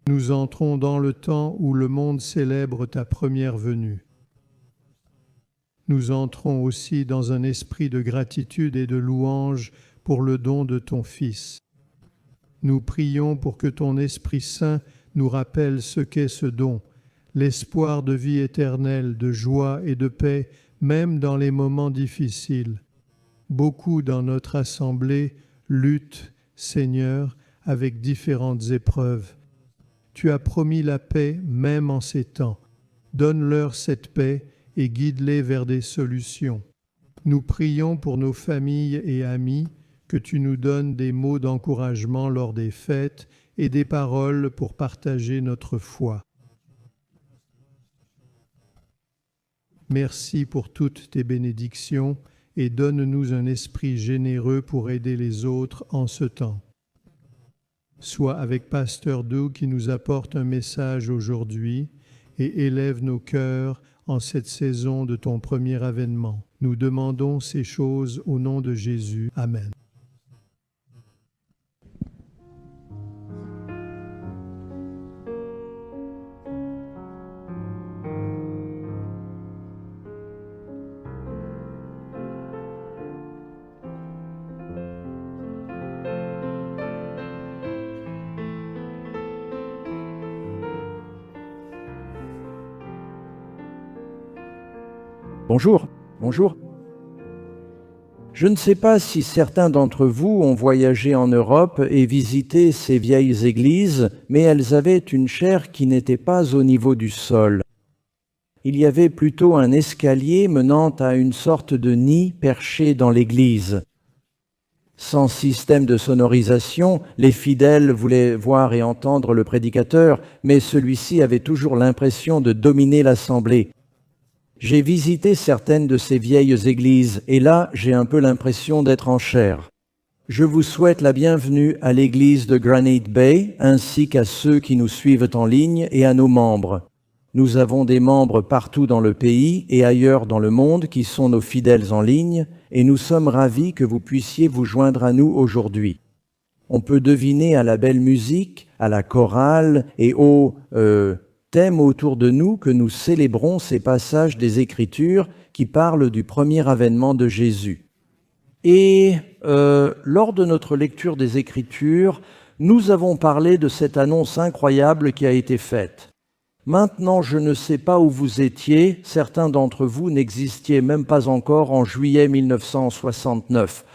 Nous entrons dans le temps où le monde célèbre ta première venue. Nous entrons aussi dans un esprit de gratitude et de louange pour le don de ton Fils. Nous prions pour que ton Esprit Saint nous rappelle ce qu'est ce don, l'espoir de vie éternelle, de joie et de paix, même dans les moments difficiles. Beaucoup dans notre assemblée luttent, Seigneur, avec différentes épreuves. Tu as promis la paix même en ces temps. Donne-leur cette paix et guide-les vers des solutions. Nous prions pour nos familles et amis, que tu nous donnes des mots d'encouragement lors des fêtes et des paroles pour partager notre foi. Merci pour toutes tes bénédictions et donne-nous un esprit généreux pour aider les autres en ce temps. Sois avec Pasteur Doug qui nous apporte un message aujourd'hui et élève nos cœurs en cette saison de ton premier avènement. Nous demandons ces choses au nom de Jésus. Amen. Bonjour. Je ne sais pas si certains d'entre vous ont voyagé en Europe et visité ces vieilles églises, mais elles avaient une chair qui n'était pas au niveau du sol. Il y avait plutôt un escalier menant à une sorte de nid perché dans l'église. Sans système de sonorisation, les fidèles voulaient voir et entendre le prédicateur, mais celui-ci avait toujours l'impression de dominer l'assemblée. J'ai visité certaines de ces vieilles églises et là, j'ai un peu l'impression d'être en chair. Je vous souhaite la bienvenue à l'église de Granite Bay ainsi qu'à ceux qui nous suivent en ligne et à nos membres. Nous avons des membres partout dans le pays et ailleurs dans le monde qui sont nos fidèles en ligne et nous sommes ravis que vous puissiez vous joindre à nous aujourd'hui. On peut deviner à la belle musique, à la chorale et au thème autour de nous que nous célébrons ces passages des Écritures qui parlent du premier avènement de Jésus. Et lors de notre lecture des Écritures, nous avons parlé de cette annonce incroyable qui a été faite. Maintenant, je ne sais pas où vous étiez, certains d'entre vous n'existiez même pas encore en juillet 1969.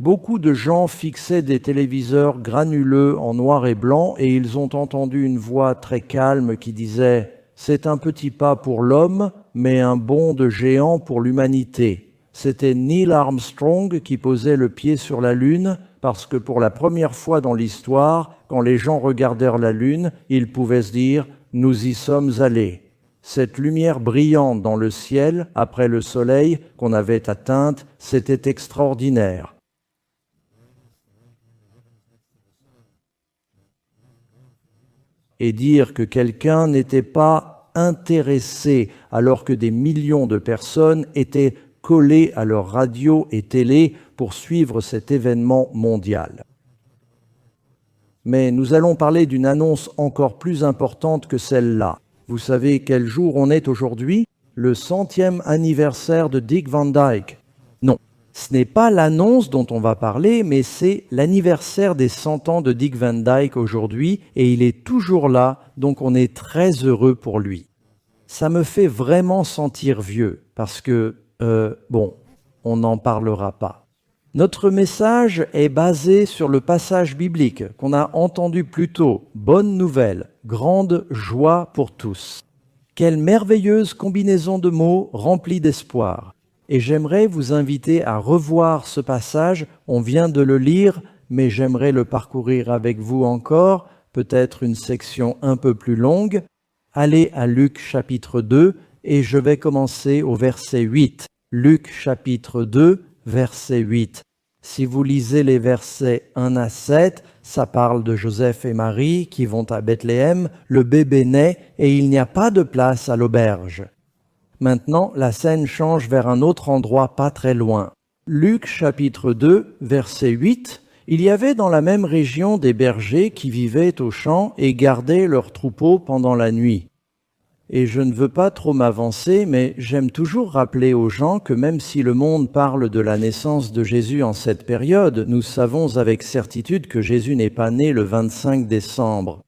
Beaucoup de gens fixaient des téléviseurs granuleux en noir et blanc et ils ont entendu une voix très calme qui disait « C'est un petit pas pour l'homme, mais un bond de géant pour l'humanité ». C'était Neil Armstrong qui posait le pied sur la Lune parce que pour la première fois dans l'histoire, quand les gens regardèrent la Lune, ils pouvaient se dire « Nous y sommes allés ». Cette lumière brillante dans le ciel, après le soleil qu'on avait atteinte, c'était extraordinaire. Et dire que quelqu'un n'était pas intéressé alors que des millions de personnes étaient collées à leur radio et télé pour suivre cet événement mondial. Mais nous allons parler d'une annonce encore plus importante que celle-là. Vous savez quel jour on est aujourd'hui? Le 100e anniversaire de Dick Van Dyke. Non, ce n'est pas l'annonce dont on va parler, mais c'est l'anniversaire des 100 ans de Dick Van Dyke aujourd'hui, et il est toujours là, donc on est très heureux pour lui. Ça me fait vraiment sentir vieux, parce que, on n'en parlera pas. Notre message est basé sur le passage biblique qu'on a entendu plus tôt. Bonne nouvelle, grande joie pour tous. Quelle merveilleuse combinaison de mots remplis d'espoir. Et j'aimerais vous inviter à revoir ce passage. On vient de le lire, mais j'aimerais le parcourir avec vous encore, peut-être une section un peu plus longue. Allez à Luc chapitre 2 et je vais commencer au verset 8. Luc chapitre 2, verset 8. Si vous lisez les versets 1 à 7, ça parle de Joseph et Marie qui vont à Bethléem, le bébé naît et il n'y a pas de place à l'auberge. Maintenant, la scène change vers un autre endroit pas très loin. Luc chapitre 2, verset 8, Il y avait dans la même région des bergers qui vivaient aux champs et gardaient leurs troupeaux pendant la nuit. Et je ne veux pas trop m'avancer, mais j'aime toujours rappeler aux gens que même si le monde parle de la naissance de Jésus en cette période, nous savons avec certitude que Jésus n'est pas né le 25 décembre.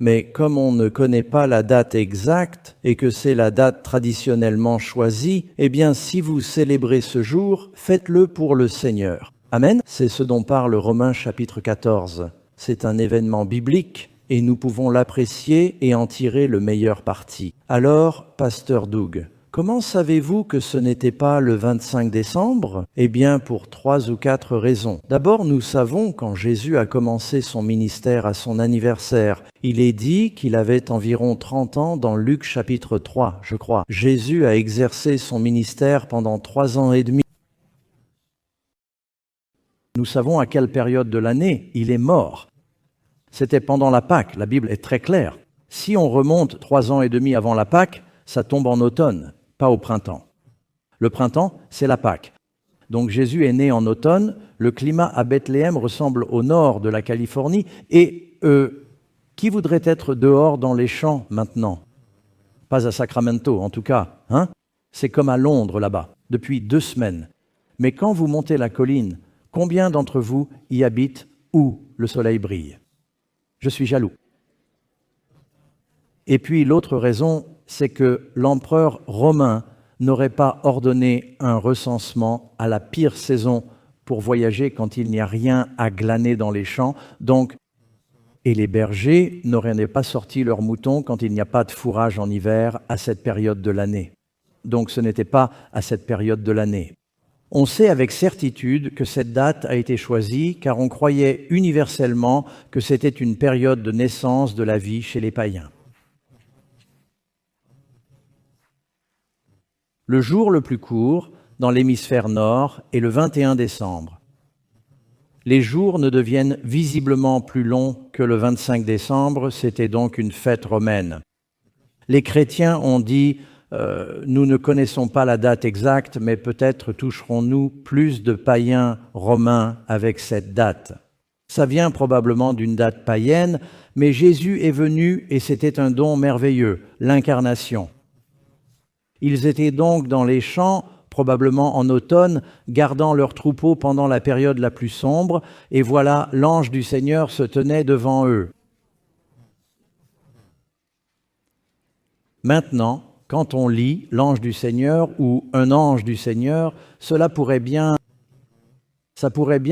Mais comme on ne connaît pas la date exacte et que c'est la date traditionnellement choisie, eh bien si vous célébrez ce jour, faites-le pour le Seigneur. Amen. C'est ce dont parle Romains chapitre 14. C'est un événement biblique et nous pouvons l'apprécier et en tirer le meilleur parti. Alors, pasteur Doug, comment savez-vous que ce n'était pas le 25 décembre ? Eh bien, pour 3 ou 4 raisons. D'abord, nous savons quand Jésus a commencé son ministère à son anniversaire. Il est dit qu'il avait environ 30 ans dans Luc chapitre 3, je crois. Jésus a exercé son ministère pendant 3 ans et demi. Nous savons à quelle période de l'année il est mort. C'était pendant la Pâque, la Bible est très claire. Si on remonte 3 ans et demi avant la Pâque, ça tombe en automne, pas au printemps. Le printemps, c'est la Pâque. Donc Jésus est né en automne, le climat à Bethléem ressemble au nord de la Californie, et qui voudrait être dehors dans les champs maintenant ? Pas à Sacramento en tout cas, hein ? C'est comme à Londres là-bas, depuis 2 semaines. Mais quand vous montez la colline, combien d'entre vous y habitent où le soleil brille ? Je suis jaloux. Et puis l'autre raison, c'est que l'empereur romain n'aurait pas ordonné un recensement à la pire saison pour voyager quand il n'y a rien à glaner dans les champs. Donc, et les bergers n'auraient pas sorti leurs moutons quand il n'y a pas de fourrage en hiver à cette période de l'année. Donc ce n'était pas à cette période de l'année. On sait avec certitude que cette date a été choisie car on croyait universellement que c'était une période de naissance de la vie chez les païens. Le jour le plus court dans l'hémisphère nord est le 21 décembre. Les jours ne deviennent visiblement plus longs que le 25 décembre, c'était donc une fête romaine. Les chrétiens ont dit nous ne connaissons pas la date exacte, mais peut-être toucherons-nous plus de païens romains avec cette date. Ça vient probablement d'une date païenne, mais Jésus est venu et c'était un don merveilleux, l'incarnation. Ils étaient donc dans les champs, probablement en automne, gardant leurs troupeaux pendant la période la plus sombre, et voilà, l'ange du Seigneur se tenait devant eux. Maintenant, quand on lit l'ange du Seigneur ou un ange du Seigneur, ça pourrait bien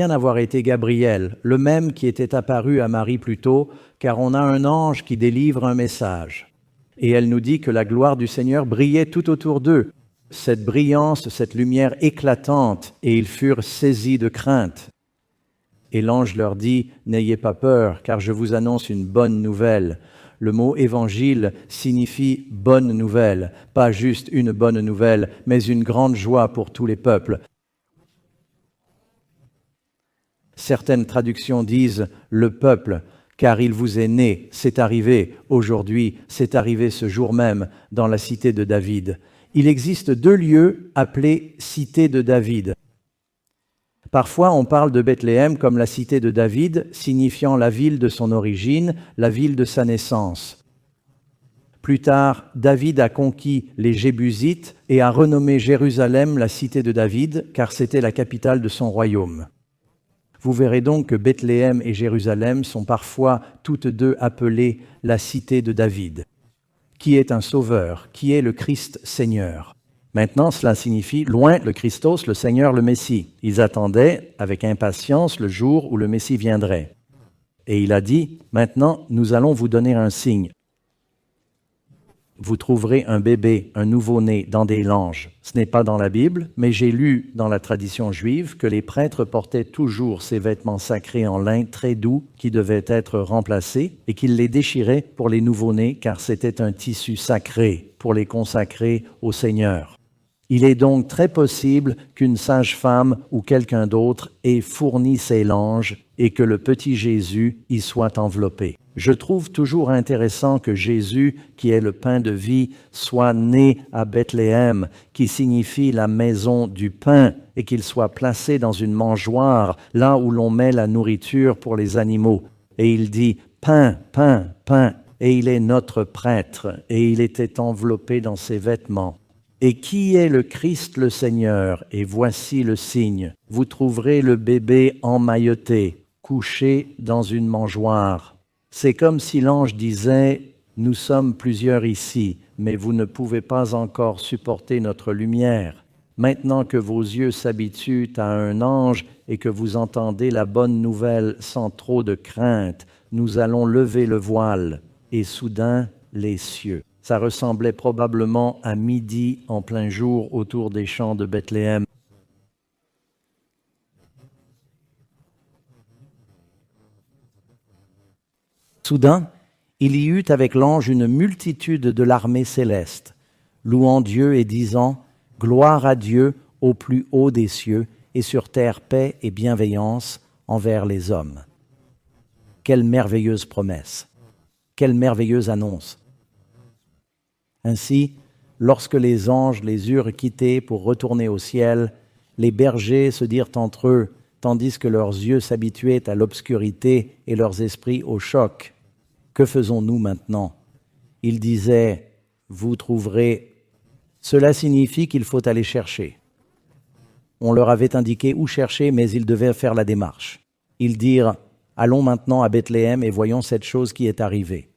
avoir été Gabriel, le même qui était apparu à Marie plus tôt, car on a un ange qui délivre un message. Et elle nous dit que la gloire du Seigneur brillait tout autour d'eux. Cette brillance, cette lumière éclatante, et ils furent saisis de crainte. Et l'ange leur dit, « N'ayez pas peur, car je vous annonce une bonne nouvelle. » Le mot « évangile » signifie « bonne nouvelle », pas juste une bonne nouvelle, mais une grande joie pour tous les peuples. Certaines traductions disent « le peuple », car il vous est né, c'est arrivé aujourd'hui, c'est arrivé ce jour même dans la cité de David. Il existe 2 lieux appelés cité de David. Parfois, on parle de Bethléem comme la cité de David, signifiant la ville de son origine, la ville de sa naissance. Plus tard, David a conquis les Jébusites et a renommé Jérusalem la cité de David, car c'était la capitale de son royaume. Vous verrez donc que Bethléem et Jérusalem sont parfois toutes 2 appelées la cité de David, qui est un sauveur, qui est le Christ Seigneur. Maintenant, cela signifie loin le Christos, le Seigneur, le Messie. Ils attendaient avec impatience le jour où le Messie viendrait. Et il a dit, maintenant, nous allons vous donner un signe. Vous trouverez un bébé, un nouveau-né dans des langes. Ce n'est pas dans la Bible, mais j'ai lu dans la tradition juive que les prêtres portaient toujours ces vêtements sacrés en lin très doux qui devaient être remplacés et qu'ils les déchiraient pour les nouveau-nés car c'était un tissu sacré pour les consacrer au Seigneur. Il est donc très possible qu'une sage-femme ou quelqu'un d'autre ait fourni ces langes et que le petit Jésus y soit enveloppé. Je trouve toujours intéressant que Jésus, qui est le pain de vie, soit né à Bethléem, qui signifie la maison du pain, et qu'il soit placé dans une mangeoire, là où l'on met la nourriture pour les animaux. Et il dit « pain, pain, pain », et il est notre prêtre, et il était enveloppé dans ses vêtements. Et qui est le Christ le Seigneur? Et voici le signe. Vous trouverez le bébé emmailloté, couché dans une mangeoire. C'est comme si l'ange disait, nous sommes plusieurs ici, mais vous ne pouvez pas encore supporter notre lumière. Maintenant que vos yeux s'habituent à un ange et que vous entendez la bonne nouvelle sans trop de crainte, nous allons lever le voile. Et soudain, les cieux. Ça ressemblait probablement à midi en plein jour autour des champs de Bethléem. Soudain, il y eut avec l'ange une multitude de l'armée céleste, louant Dieu et disant « Gloire à Dieu au plus haut des cieux, et sur terre paix et bienveillance envers les hommes. » Quelle merveilleuse promesse! Quelle merveilleuse annonce! Ainsi, lorsque les anges les eurent quittés pour retourner au ciel, les bergers se dirent entre eux, tandis que leurs yeux s'habituaient à l'obscurité et leurs esprits au choc. Que faisons-nous maintenant? Ils disaient, vous trouverez. Cela signifie qu'il faut aller chercher. On leur avait indiqué où chercher, mais ils devaient faire la démarche. Ils dirent, allons maintenant à Bethléem et voyons cette chose qui est arrivée.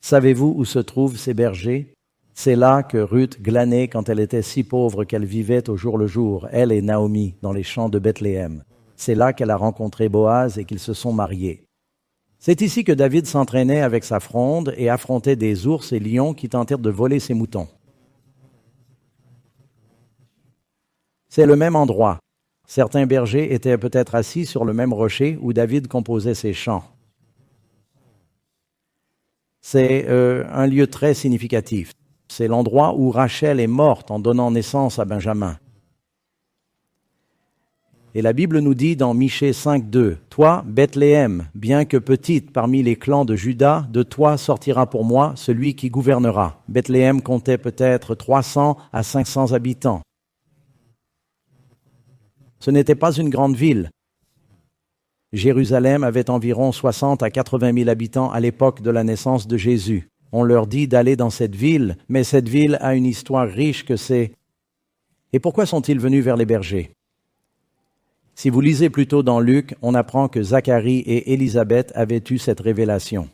Savez-vous où se trouvent ces bergers? C'est là que Ruth glanait quand elle était si pauvre qu'elle vivait au jour le jour, elle et Naomi, dans les champs de Bethléem. C'est là qu'elle a rencontré Boaz et qu'ils se sont mariés. C'est ici que David s'entraînait avec sa fronde et affrontait des ours et lions qui tentèrent de voler ses moutons. C'est le même endroit. Certains bergers étaient peut-être assis sur le même rocher où David composait ses chants. C'est un lieu très significatif. C'est l'endroit où Rachel est morte en donnant naissance à Benjamin. Et la Bible nous dit dans Michée 5:2, « Toi, Bethléem, bien que petite parmi les clans de Juda, de toi sortira pour moi celui qui gouvernera. » Bethléem comptait peut-être 300 à 500 habitants. Ce n'était pas une grande ville. Jérusalem avait environ 60 à 80 000 habitants à l'époque de la naissance de Jésus. On leur dit d'aller dans cette ville, mais cette ville a une histoire riche que c'est. Et pourquoi sont-ils venus vers les bergers? Si vous lisez plutôt dans Luc, on apprend que Zacharie et Élisabeth avaient eu cette révélation.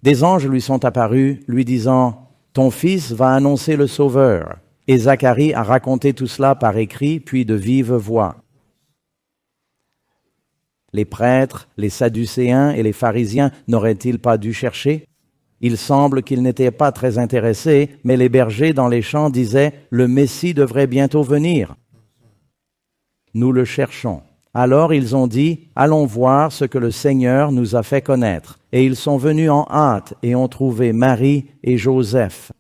Des anges lui sont apparus, lui disant « Ton fils va annoncer le Sauveur ». Et Zacharie a raconté tout cela par écrit, puis de vive voix. Les prêtres, les Sadducéens et les pharisiens n'auraient-ils pas dû chercher? Il semble qu'ils n'étaient pas très intéressés, mais les bergers dans les champs disaient « Le Messie devrait bientôt venir. Nous le cherchons. » Alors ils ont dit « Allons voir ce que le Seigneur nous a fait connaître. » Et ils sont venus en hâte et ont trouvé Marie et Joseph.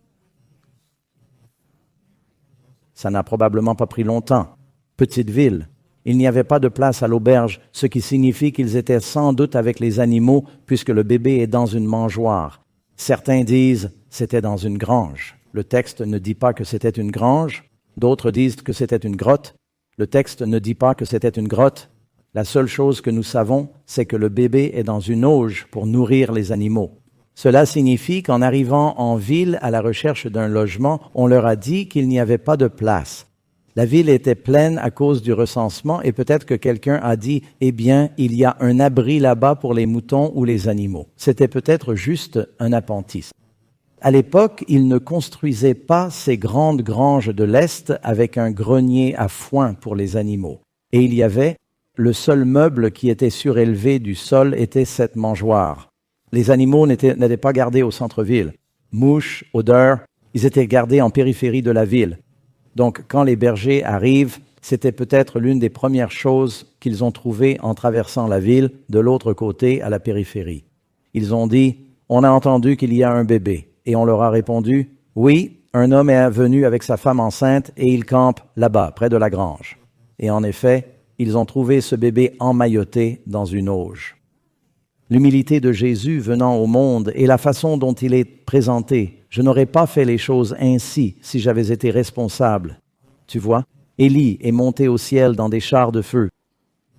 Ça n'a probablement pas pris longtemps. Petite ville. Il n'y avait pas de place à l'auberge, ce qui signifie qu'ils étaient sans doute avec les animaux puisque le bébé est dans une mangeoire. Certains disent « c'était dans une grange ». Le texte ne dit pas que c'était une grange. D'autres disent que c'était une grotte. Le texte ne dit pas que c'était une grotte. La seule chose que nous savons, c'est que le bébé est dans une auge pour nourrir les animaux. Cela signifie qu'en arrivant en ville à la recherche d'un logement, on leur a dit qu'il n'y avait pas de place. La ville était pleine à cause du recensement et peut-être que quelqu'un a dit « Eh bien, il y a un abri là-bas pour les moutons ou les animaux. » C'était peut-être juste un appentis. À l'époque, ils ne construisaient pas ces grandes granges de l'Est avec un grenier à foin pour les animaux. Et il y avait, le seul meuble qui était surélevé du sol était cette mangeoire. Les animaux n'étaient pas gardés au centre-ville. Mouches, odeurs, ils étaient gardés en périphérie de la ville. Donc, quand les bergers arrivent, c'était peut-être l'une des premières choses qu'ils ont trouvées en traversant la ville de l'autre côté à la périphérie. Ils ont dit « On a entendu qu'il y a un bébé. » Et on leur a répondu « Oui, un homme est venu avec sa femme enceinte et il campe là-bas, près de la grange. Et en effet, ils ont trouvé ce bébé emmailloté dans une auge. L'humilité de Jésus venant au monde et la façon dont il est présenté. Je n'aurais pas fait les choses ainsi si j'avais été responsable. Tu vois, Élie est monté au ciel dans des chars de feu.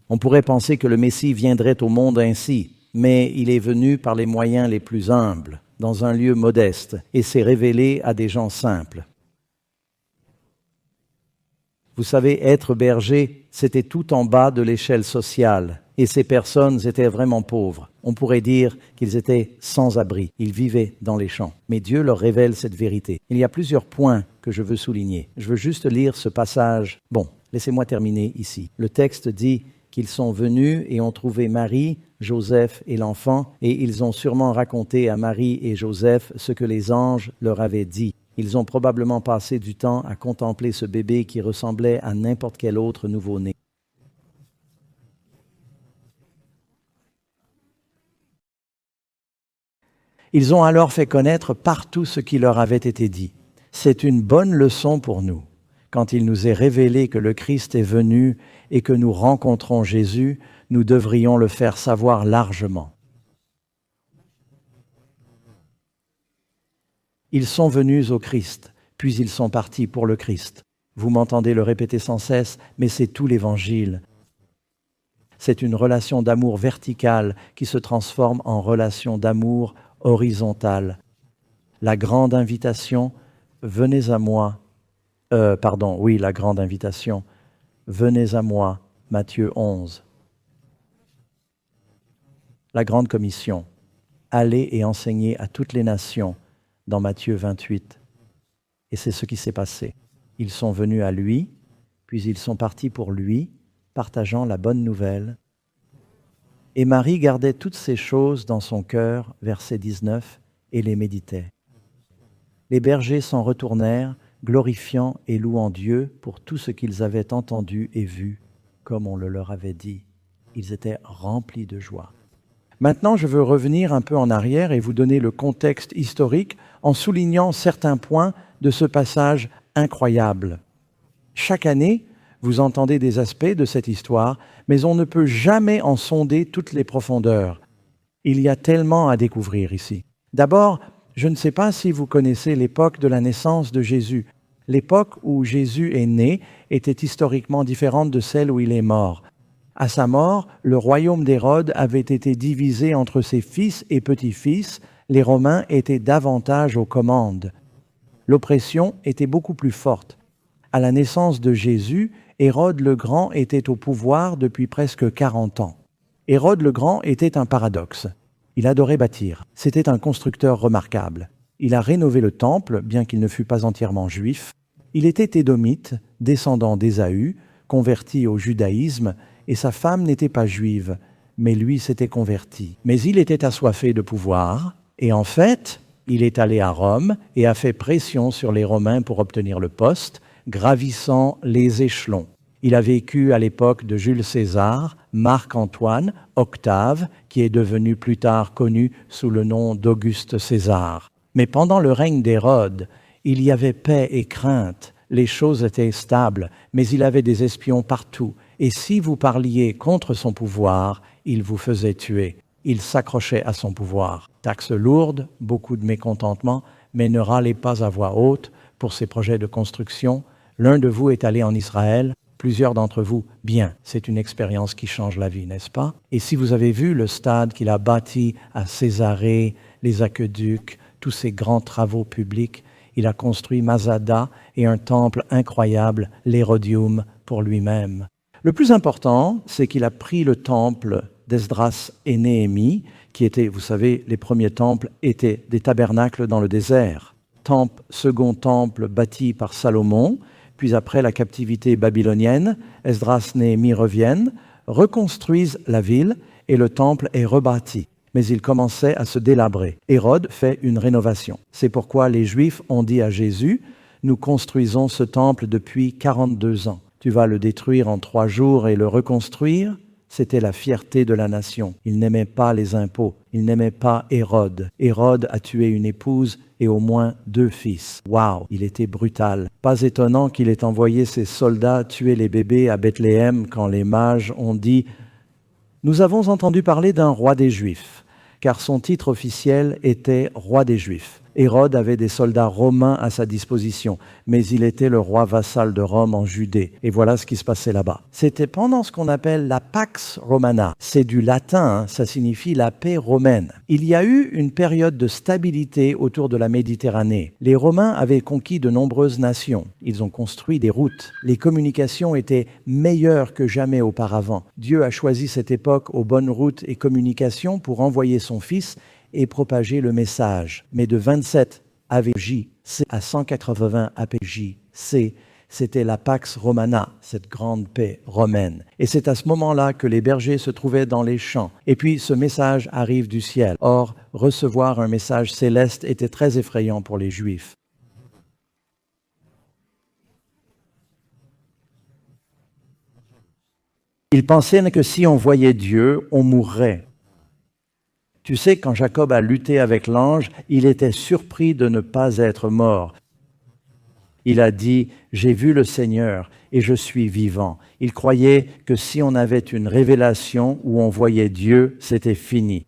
On pourrait penser que le Messie viendrait au monde ainsi, mais il est venu par les moyens les plus humbles, dans un lieu modeste, et s'est révélé à des gens simples. Vous savez, être berger, c'était tout en bas de l'échelle sociale, et ces personnes étaient vraiment pauvres. On pourrait dire qu'ils étaient sans abri, ils vivaient dans les champs. Mais Dieu leur révèle cette vérité. Il y a plusieurs points que je veux souligner. Je veux juste lire ce passage. Bon, laissez-moi terminer ici. Le texte dit qu'ils sont venus et ont trouvé Marie, Joseph et l'enfant, et ils ont sûrement raconté à Marie et Joseph ce que les anges leur avaient dit. Ils ont probablement passé du temps à contempler ce bébé qui ressemblait à n'importe quel autre nouveau-né. Ils ont alors fait connaître partout ce qui leur avait été dit. C'est une bonne leçon pour nous. Quand il nous est révélé que le Christ est venu et que nous rencontrons Jésus, nous devrions le faire savoir largement. Ils sont venus au Christ, puis ils sont partis pour le Christ. Vous m'entendez le répéter sans cesse, mais c'est tout l'Évangile. C'est une relation d'amour verticale qui se transforme en relation d'amour horizontale. La grande invitation, venez à moi. La grande invitation, venez à moi, Matthieu 11. La grande commission, allez et enseignez à toutes les nations, dans Matthieu 28. Et c'est ce qui s'est passé. Ils sont venus à lui, puis ils sont partis pour lui, partageant la bonne nouvelle. Et Marie gardait toutes ces choses dans son cœur, verset 19, et les méditait. Les bergers s'en retournèrent, glorifiant et louant Dieu pour tout ce qu'ils avaient entendu et vu, comme on le leur avait dit. Ils étaient remplis de joie. Maintenant, je veux revenir un peu en arrière et vous donner le contexte historique en soulignant certains points de ce passage incroyable. Chaque année, vous entendez des aspects de cette histoire, mais on ne peut jamais en sonder toutes les profondeurs. Il y a tellement à découvrir ici. D'abord, je ne sais pas si vous connaissez l'époque de la naissance de Jésus. L'époque où Jésus est né était historiquement différente de celle où il est mort. À sa mort, le royaume d'Hérode avait été divisé entre ses fils et petits-fils. Les Romains étaient davantage aux commandes. L'oppression était beaucoup plus forte. À la naissance de Jésus, Hérode le Grand était au pouvoir depuis presque 40 ans. Hérode le Grand était un paradoxe. Il adorait bâtir. C'était un constructeur remarquable. Il a rénové le temple, bien qu'il ne fût pas entièrement juif. Il était édomite, descendant d'Ésaü, converti au judaïsme, et sa femme n'était pas juive, mais lui s'était converti. Mais il était assoiffé de pouvoir, et en fait, il est allé à Rome et a fait pression sur les Romains pour obtenir le poste, gravissant les échelons. Il a vécu à l'époque de Jules César, Marc-Antoine, Octave, qui est devenu plus tard connu sous le nom d'Auguste César. Mais pendant le règne d'Hérode, il y avait paix et crainte, les choses étaient stables, mais il avait des espions partout. Et si vous parliez contre son pouvoir, il vous faisait tuer. Il s'accrochait à son pouvoir. Taxes lourdes, beaucoup de mécontentement, mais ne râlez pas à voix haute pour ses projets de construction. L'un de vous est allé en Israël, plusieurs d'entre vous, bien, c'est une expérience qui change la vie, n'est-ce pas? Et si vous avez vu le stade qu'il a bâti à Césarée, les aqueducs, tous ces grands travaux publics, il a construit Masada et un temple incroyable, l'Hérodium, pour lui-même. Le plus important, c'est qu'il a pris le temple d'Esdras et Néhémie, qui étaient, vous savez, les premiers temples étaient des tabernacles dans le désert. Second temple bâti par Salomon, puis après la captivité babylonienne, Esdras et Néhémie reviennent, reconstruisent la ville et le temple est rebâti. Mais il commençait à se délabrer. Hérode fait une rénovation. C'est pourquoi les Juifs ont dit à Jésus, « Nous construisons ce temple depuis 42 ans. Tu vas le détruire en 3 jours et le reconstruire ?» C'était la fierté de la nation. Il n'aimait pas les impôts. Il n'aimait pas Hérode. Hérode a tué une épouse et au moins 2 fils. Waouh, il était brutal. Pas étonnant qu'il ait envoyé ses soldats tuer les bébés à Bethléem quand les mages ont dit « Nous avons entendu parler d'un roi des Juifs », car son titre officiel était roi des Juifs. Hérode avait des soldats romains à sa disposition, mais il était le roi vassal de Rome en Judée. Et voilà ce qui se passait là-bas. C'était pendant ce qu'on appelle la Pax Romana. C'est du latin, ça signifie la paix romaine. Il y a eu une période de stabilité autour de la Méditerranée. Les Romains avaient conquis de nombreuses nations. Ils ont construit des routes. Les communications étaient meilleures que jamais auparavant. Dieu a choisi cette époque aux bonnes routes et communications pour envoyer son Fils et propager le message. Mais de 27 AVJ à 180 APJ, c'était la Pax Romana, cette grande paix romaine. Et c'est à ce moment-là que les bergers se trouvaient dans les champs. Et puis ce message arrive du ciel. Or, recevoir un message céleste était très effrayant pour les Juifs. Ils pensaient que si on voyait Dieu, on mourrait. Tu sais, quand Jacob a lutté avec l'ange, il était surpris de ne pas être mort. Il a dit « J'ai vu le Seigneur et je suis vivant ». Il croyait que si on avait une révélation où on voyait Dieu, c'était fini.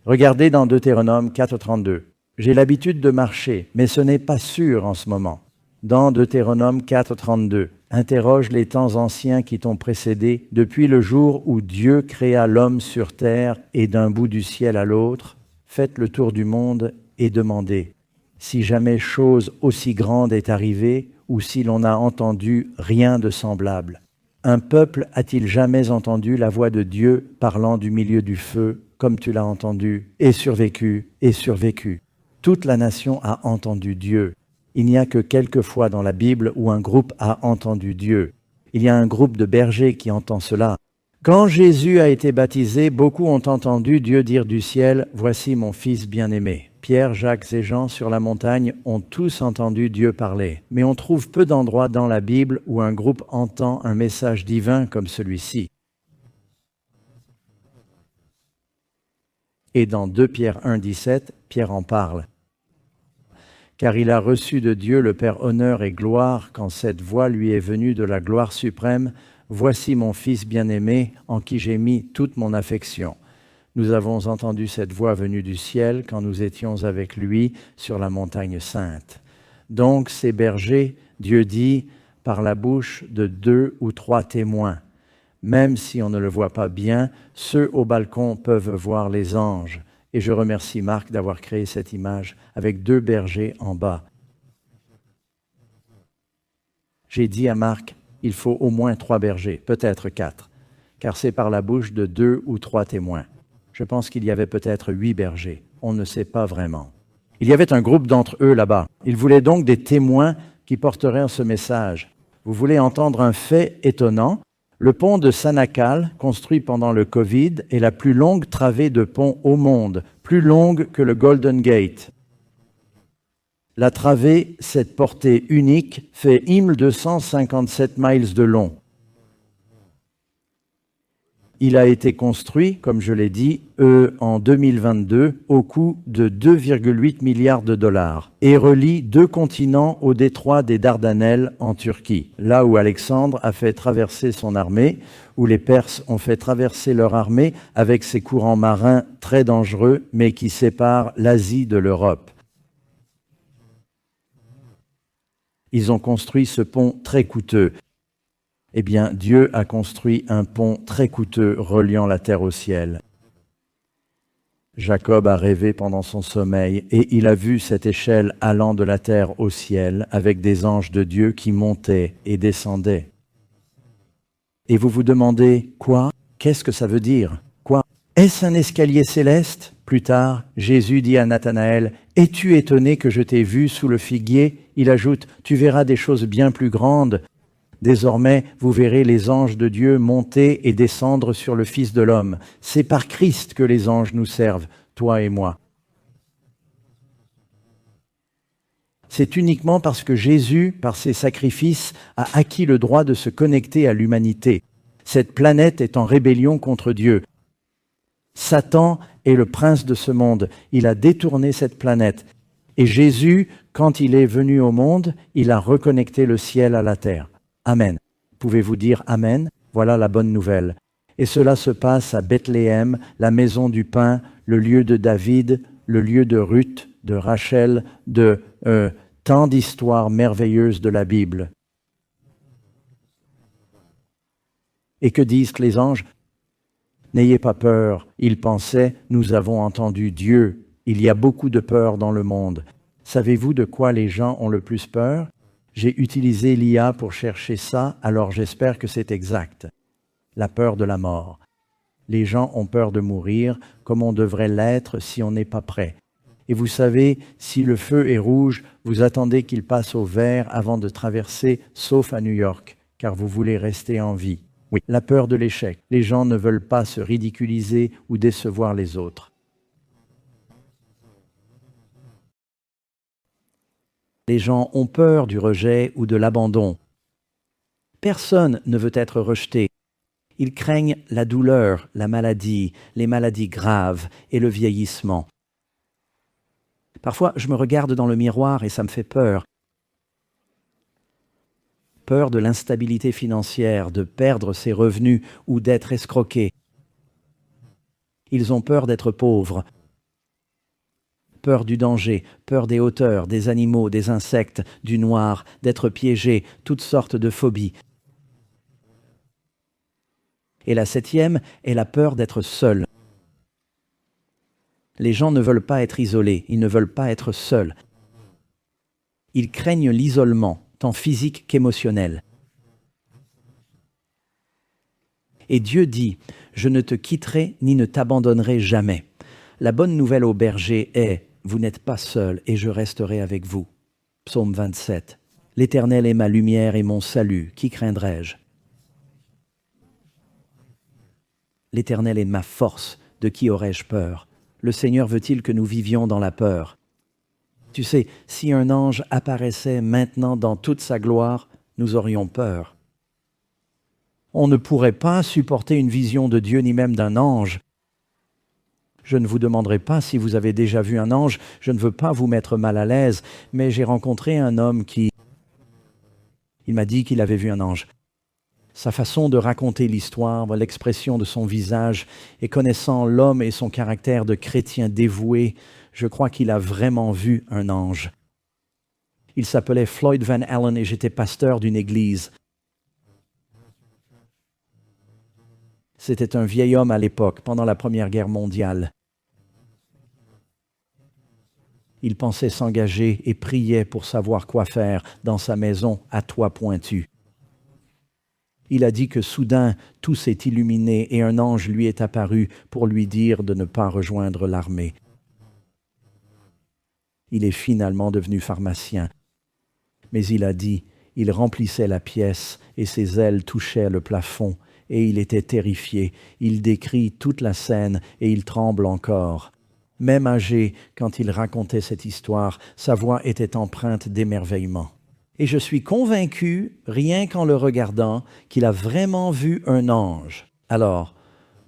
Regardez dans Deutéronome 4.32. J'ai l'habitude de marcher, mais ce n'est pas sûr en ce moment. Dans Deutéronome 4.32, interroge les temps anciens qui t'ont précédé, depuis le jour où Dieu créa l'homme sur terre et d'un bout du ciel à l'autre, faites le tour du monde et demandez si jamais chose aussi grande est arrivée ou si l'on n'a entendu rien de semblable. Un peuple a-t-il jamais entendu la voix de Dieu parlant du milieu du feu, comme tu l'as entendu, et survécu, et survécu. Toute la nation a entendu Dieu. Il n'y a que quelques fois dans la Bible où un groupe a entendu Dieu. Il y a un groupe de bergers qui entend cela. Quand Jésus a été baptisé, beaucoup ont entendu Dieu dire du ciel « Voici mon Fils bien-aimé ». Pierre, Jacques et Jean sur la montagne ont tous entendu Dieu parler. Mais on trouve peu d'endroits dans la Bible où un groupe entend un message divin comme celui-ci. Et dans 2 Pierre 1,17, Pierre en parle. Car il a reçu de Dieu le Père honneur et gloire quand cette voix lui est venue de la gloire suprême. Voici mon Fils bien-aimé en qui j'ai mis toute mon affection. Nous avons entendu cette voix venue du ciel quand nous étions avec lui sur la montagne sainte. Donc ces bergers, Dieu dit, par la bouche de 2 ou 3 témoins. Même si on ne le voit pas bien, ceux au balcon peuvent voir les anges. Et je remercie Marc d'avoir créé cette image avec 2 bergers en bas. J'ai dit à Marc, il faut au moins 3 bergers, peut-être 4, car c'est par la bouche de 2 ou 3 témoins. Je pense qu'il y avait peut-être 8 bergers, on ne sait pas vraiment. Il y avait un groupe d'entre eux là-bas. Ils voulaient donc des témoins qui porteraient ce message. Vous voulez entendre un fait étonnant? Le pont de Sanakal, construit pendant le Covid, est la plus longue travée de pont au monde, plus longue que le Golden Gate. La travée, cette portée unique, fait 1257 miles de long. Il a été construit, comme je l'ai dit, en 2022, au coût de 2,8 milliards de dollars et relie 2 continents au détroit des Dardanelles en Turquie, là où Alexandre a fait traverser son armée, où les Perses ont fait traverser leur armée avec ces courants marins très dangereux, mais qui séparent l'Asie de l'Europe. Ils ont construit ce pont très coûteux. Eh bien, Dieu a construit un pont très coûteux reliant la terre au ciel. Jacob a rêvé pendant son sommeil et il a vu cette échelle allant de la terre au ciel avec des anges de Dieu qui montaient et descendaient. Et vous vous demandez, quoi? Qu'est-ce que ça veut dire? Quoi? Est-ce un escalier céleste? Plus tard, Jésus dit à Nathanaël, « Es-tu étonné que je t'ai vu sous le figuier ?» Il ajoute, « Tu verras des choses bien plus grandes. » Désormais, vous verrez les anges de Dieu monter et descendre sur le Fils de l'homme. C'est par Christ que les anges nous servent, toi et moi. C'est uniquement parce que Jésus, par ses sacrifices, a acquis le droit de se connecter à l'humanité. Cette planète est en rébellion contre Dieu. Satan est le prince de ce monde. Il a détourné cette planète. Et Jésus, quand il est venu au monde, il a reconnecté le ciel à la terre. Amen. Pouvez-vous dire Amen? Voilà la bonne nouvelle. Et cela se passe à Bethléem, la maison du pain, le lieu de David, le lieu de Ruth, de Rachel, de tant d'histoires merveilleuses de la Bible. Et que disent les anges? N'ayez pas peur, ils pensaient, nous avons entendu Dieu. Il y a beaucoup de peur dans le monde. Savez-vous de quoi les gens ont le plus peur? J'ai utilisé l'IA pour chercher ça, alors j'espère que c'est exact. La peur de la mort. Les gens ont peur de mourir, comme on devrait l'être si on n'est pas prêt. Et vous savez, si le feu est rouge, vous attendez qu'il passe au vert avant de traverser, sauf à New York, car vous voulez rester en vie. Oui, la peur de l'échec. Les gens ne veulent pas se ridiculiser ou décevoir les autres. Les gens ont peur du rejet ou de l'abandon. Personne ne veut être rejeté. Ils craignent la douleur, la maladie, les maladies graves et le vieillissement. Parfois, je me regarde dans le miroir et ça me fait peur. Peur de l'instabilité financière, de perdre ses revenus ou d'être escroqué. Ils ont peur d'être pauvres. Peur du danger, peur des hauteurs, des animaux, des insectes, du noir, d'être piégés, toutes sortes de phobies. Et la 7e est la peur d'être seul. Les gens ne veulent pas être isolés, ils ne veulent pas être seuls. Ils craignent l'isolement, tant physique qu'émotionnel. Et Dieu dit, « Je ne te quitterai ni ne t'abandonnerai jamais. » La bonne nouvelle au berger est, « Vous n'êtes pas seul et je resterai avec vous. » Psaume 27. « L'Éternel est ma lumière et mon salut, qui craindrai-je? L'Éternel est ma force, de qui aurais-je peur? Le Seigneur veut-il que nous vivions dans la peur? Tu sais, si un ange apparaissait maintenant dans toute sa gloire, nous aurions peur. On ne pourrait pas supporter une vision de Dieu ni même d'un ange. Je ne vous demanderai pas si vous avez déjà vu un ange, je ne veux pas vous mettre mal à l'aise, mais j'ai rencontré un homme il m'a dit qu'il avait vu un ange. Sa façon de raconter l'histoire, l'expression de son visage, et connaissant l'homme et son caractère de chrétien dévoué, je crois qu'il a vraiment vu un ange. Il s'appelait Floyd Van Allen et j'étais pasteur d'une église. C'était un vieil homme à l'époque, pendant la Première Guerre mondiale. Il pensait s'engager et priait pour savoir quoi faire dans sa maison à toit pointu. Il a dit que soudain, tout s'est illuminé et un ange lui est apparu pour lui dire de ne pas rejoindre l'armée. Il est finalement devenu pharmacien. Mais il a dit, il remplissait la pièce et ses ailes touchaient le plafond et il était terrifié. Il décrit toute la scène et il tremble encore. Même âgé, quand il racontait cette histoire, sa voix était empreinte d'émerveillement. Et je suis convaincu, rien qu'en le regardant, qu'il a vraiment vu un ange. Alors,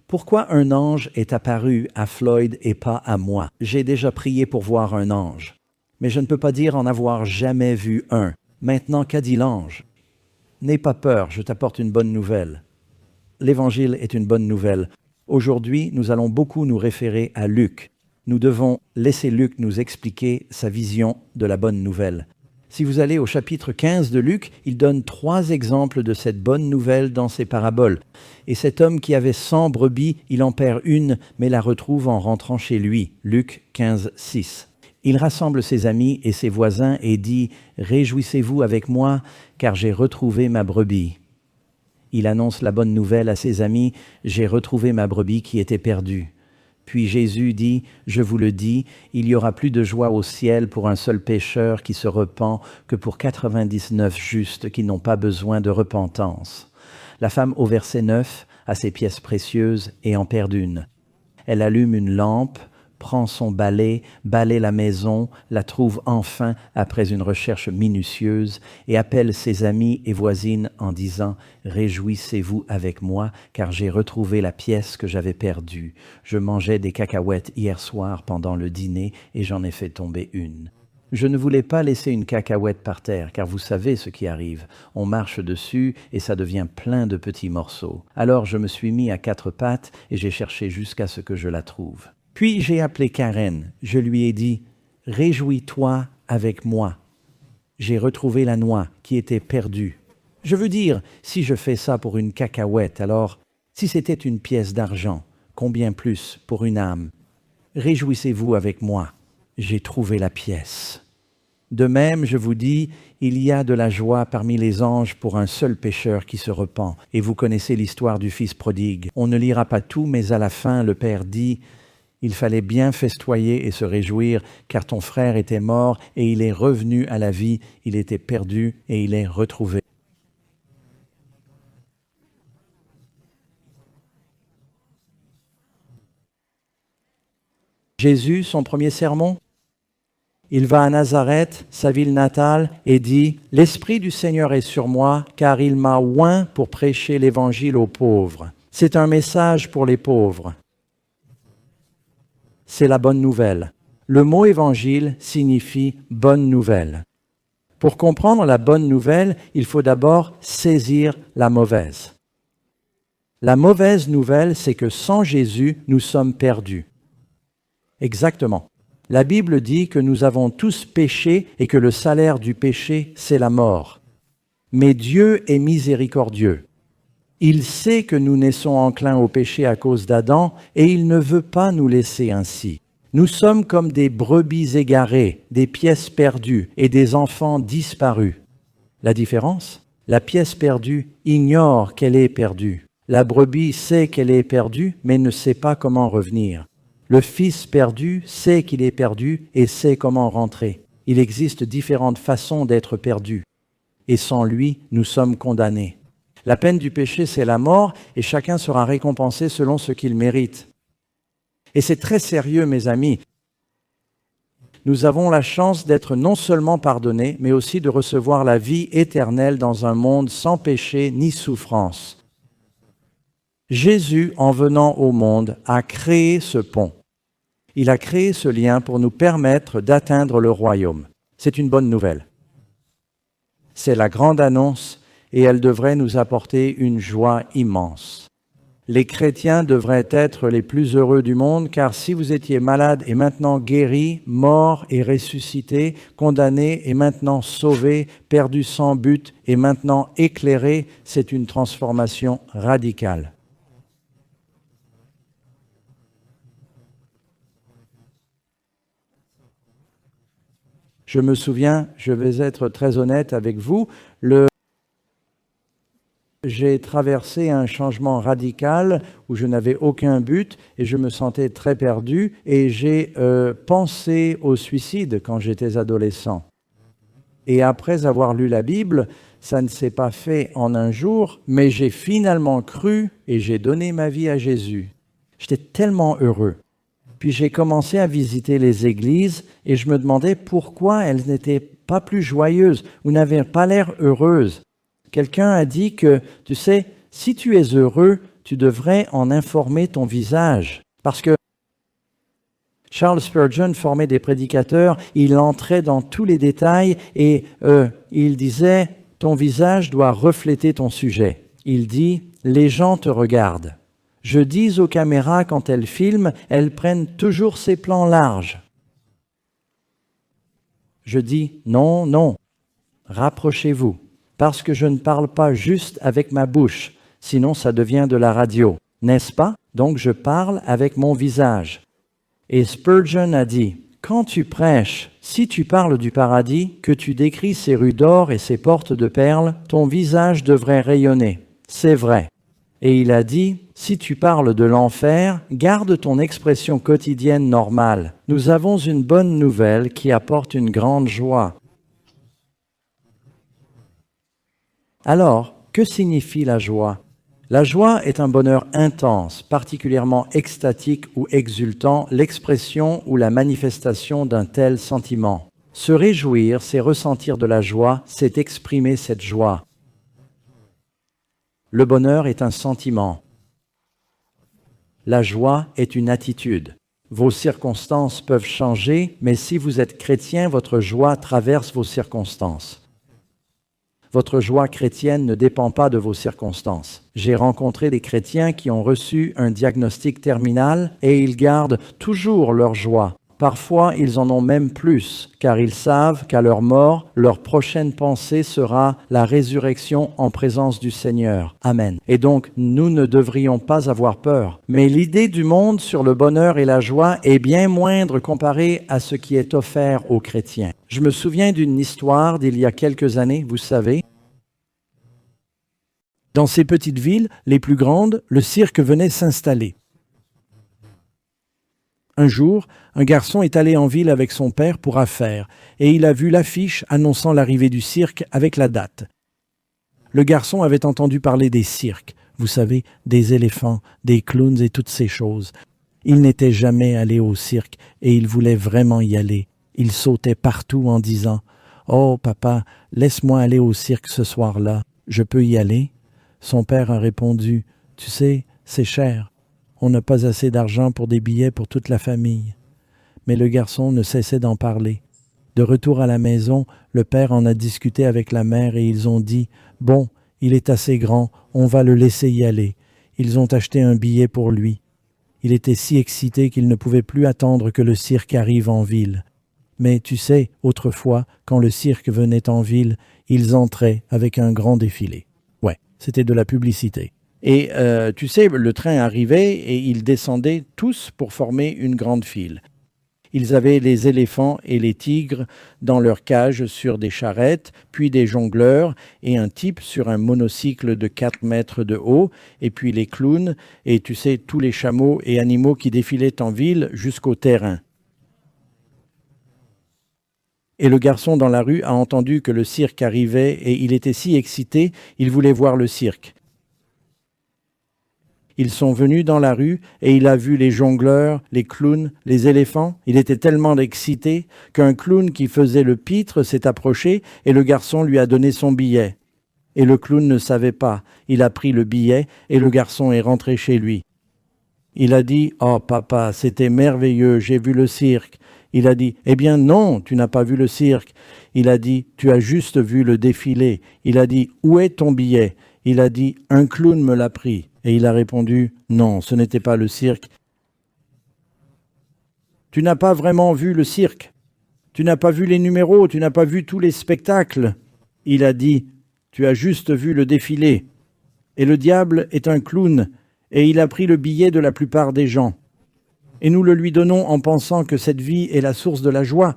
pourquoi un ange est apparu à Floyd et pas à moi? J'ai déjà prié pour voir un ange, mais je ne peux pas dire en avoir jamais vu un. Maintenant, qu'a dit l'ange? N'aie pas peur, je t'apporte une bonne nouvelle. L'Évangile est une bonne nouvelle. Aujourd'hui, nous allons beaucoup nous référer à Luc. Nous devons laisser Luc nous expliquer sa vision de la bonne nouvelle. Si vous allez au chapitre 15 de Luc, il donne 3 exemples de cette bonne nouvelle dans ses paraboles. Et cet homme qui avait 100 brebis, il en perd une, mais la retrouve en rentrant chez lui. Luc 15, 6. Il rassemble ses amis et ses voisins et dit « Réjouissez-vous avec moi, car j'ai retrouvé ma brebis. » Il annonce la bonne nouvelle à ses amis « J'ai retrouvé ma brebis qui était perdue. » Puis Jésus dit, je vous le dis, il y aura plus de joie au ciel pour un seul pécheur qui se repent que pour 99 justes qui n'ont pas besoin de repentance. La femme au verset 9 a ses pièces précieuses et en perd une. Elle allume une lampe, prend son balai, balaie la maison, la trouve enfin après une recherche minutieuse et appelle ses amis et voisines en disant « Réjouissez-vous avec moi, car j'ai retrouvé la pièce que j'avais perdue. Je mangeais des cacahuètes hier soir pendant le dîner et j'en ai fait tomber une. » Je ne voulais pas laisser une cacahuète par terre, car vous savez ce qui arrive. On marche dessus et ça devient plein de petits morceaux. Alors je me suis mis à quatre pattes et j'ai cherché jusqu'à ce que je la trouve. Puis j'ai appelé Karen. Je lui ai dit « Réjouis-toi avec moi. J'ai retrouvé la noix qui était perdue. » Je veux dire, si je fais ça pour une cacahuète, alors si c'était une pièce d'argent, combien plus pour une âme? Réjouissez-vous avec moi. J'ai trouvé la pièce. De même, je vous dis, il y a de la joie parmi les anges pour un seul pécheur qui se repent. Et vous connaissez l'histoire du fils prodigue. On ne lira pas tout, mais à la fin, le père dit « Il fallait bien festoyer et se réjouir, car ton frère était mort et il est revenu à la vie, il était perdu et il est retrouvé. » Jésus, son premier sermon, il va à Nazareth, sa ville natale, et dit « L'Esprit du Seigneur est sur moi, car il m'a oint pour prêcher l'Évangile aux pauvres. » C'est un message pour les pauvres. C'est la bonne nouvelle. Le mot Évangile signifie « bonne nouvelle ». Pour comprendre la bonne nouvelle, il faut d'abord saisir la mauvaise. La mauvaise nouvelle, c'est que sans Jésus, nous sommes perdus. Exactement. La Bible dit que nous avons tous péché et que le salaire du péché, c'est la mort. Mais Dieu est miséricordieux. Il sait que nous naissons enclins au péché à cause d'Adam et il ne veut pas nous laisser ainsi. Nous sommes comme des brebis égarées, des pièces perdues et des enfants disparus. La différence? La pièce perdue ignore qu'elle est perdue. La brebis sait qu'elle est perdue, mais ne sait pas comment revenir. Le fils perdu sait qu'il est perdu et sait comment rentrer. Il existe différentes façons d'être perdu. Et sans lui, nous sommes condamnés. La peine du péché, c'est la mort, et chacun sera récompensé selon ce qu'il mérite. Et c'est très sérieux, mes amis. Nous avons la chance d'être non seulement pardonnés, mais aussi de recevoir la vie éternelle dans un monde sans péché ni souffrance. Jésus, en venant au monde, a créé ce pont. Il a créé ce lien pour nous permettre d'atteindre le royaume. C'est une bonne nouvelle. C'est la grande annonce et elle devrait nous apporter une joie immense. Les chrétiens devraient être les plus heureux du monde, car si vous étiez malade et maintenant guéri, mort et ressuscité, condamné et maintenant sauvé, perdu sans but et maintenant éclairé, c'est une transformation radicale. Je me souviens, je vais être très honnête avec vous, j'ai traversé un changement radical où je n'avais aucun but et je me sentais très perdu et j'ai pensé au suicide quand j'étais adolescent. Et après avoir lu la Bible, ça ne s'est pas fait en un jour, mais j'ai finalement cru et j'ai donné ma vie à Jésus. J'étais tellement heureux. Puis j'ai commencé à visiter les églises et je me demandais pourquoi elles n'étaient pas plus joyeuses ou n'avaient pas l'air heureuses. Quelqu'un a dit que, tu sais, si tu es heureux, tu devrais en informer ton visage. Parce que Charles Spurgeon formait des prédicateurs, il entrait dans tous les détails et il disait « ton visage doit refléter ton sujet ». Il dit « les gens te regardent ». Je dis aux caméras quand elles filment, elles prennent toujours ces plans larges. Je dis « non, non, rapprochez-vous ». Parce que je ne parle pas juste avec ma bouche, sinon ça devient de la radio, n'est-ce pas? Donc je parle avec mon visage. Et Spurgeon a dit, quand tu prêches, si tu parles du paradis, que tu décris ses rues d'or et ses portes de perles, ton visage devrait rayonner. C'est vrai. Et il a dit, si tu parles de l'enfer, garde ton expression quotidienne normale. Nous avons une bonne nouvelle qui apporte une grande joie. Alors, que signifie la joie? La joie est un bonheur intense, particulièrement extatique ou exultant, l'expression ou la manifestation d'un tel sentiment. Se réjouir, c'est ressentir de la joie, c'est exprimer cette joie. Le bonheur est un sentiment. La joie est une attitude. Vos circonstances peuvent changer, mais si vous êtes chrétien, votre joie traverse vos circonstances. Votre joie chrétienne ne dépend pas de vos circonstances. J'ai rencontré des chrétiens qui ont reçu un diagnostic terminal et ils gardent toujours leur joie. Parfois, ils en ont même plus, car ils savent qu'à leur mort, leur prochaine pensée sera la résurrection en présence du Seigneur. Amen. Et donc, nous ne devrions pas avoir peur. Mais l'idée du monde sur le bonheur et la joie est bien moindre comparée à ce qui est offert aux chrétiens. Je me souviens d'une histoire d'il y a quelques années, vous savez. Dans ces petites villes, les plus grandes, le cirque venait s'installer. Un jour, un garçon est allé en ville avec son père pour affaires, et il a vu l'affiche annonçant l'arrivée du cirque avec la date. Le garçon avait entendu parler des cirques, vous savez, des éléphants, des clowns et toutes ces choses. Il n'était jamais allé au cirque, et il voulait vraiment y aller. Il sautait partout en disant « Oh, papa, laisse-moi aller au cirque ce soir-là. Je peux y aller ?» Son père a répondu « Tu sais, c'est cher. On n'a pas assez d'argent pour des billets pour toute la famille. » Mais le garçon ne cessait d'en parler. De retour à la maison, le père en a discuté avec la mère et ils ont dit « Bon, il est assez grand, on va le laisser y aller. » Ils ont acheté un billet pour lui. Il était si excité qu'il ne pouvait plus attendre que le cirque arrive en ville. Mais tu sais, autrefois, quand le cirque venait en ville, ils entraient avec un grand défilé. Ouais, c'était de la publicité. Et tu sais, le train arrivait et ils descendaient tous pour former une grande file. Ils avaient les éléphants et les tigres dans leur cage sur des charrettes, puis des jongleurs et un type sur un monocycle de 4 mètres de haut, et puis les clowns et tu sais, tous les chameaux et animaux qui défilaient en ville jusqu'au terrain. Et le garçon dans la rue a entendu que le cirque arrivait et il était si excité, il voulait voir le cirque. Ils sont venus dans la rue et il a vu les jongleurs, les clowns, les éléphants. Il était tellement excité qu'un clown qui faisait le pitre s'est approché et le garçon lui a donné son billet. Et le clown ne savait pas. Il a pris le billet et le garçon est rentré chez lui. Il a dit « Oh papa, c'était merveilleux, j'ai vu le cirque. » Il a dit « Eh bien non, tu n'as pas vu le cirque. » Il a dit « Tu as juste vu le défilé. » Il a dit « Où est ton billet ?» Il a dit « Un clown me l'a pris. » Et il a répondu « Non, ce n'était pas le cirque. » Tu n'as pas vraiment vu le cirque. Tu n'as pas vu les numéros, tu n'as pas vu tous les spectacles. Il a dit « Tu as juste vu le défilé. » Et le diable est un clown, et il a pris le billet de la plupart des gens. Et nous le lui donnons en pensant que cette vie est la source de la joie.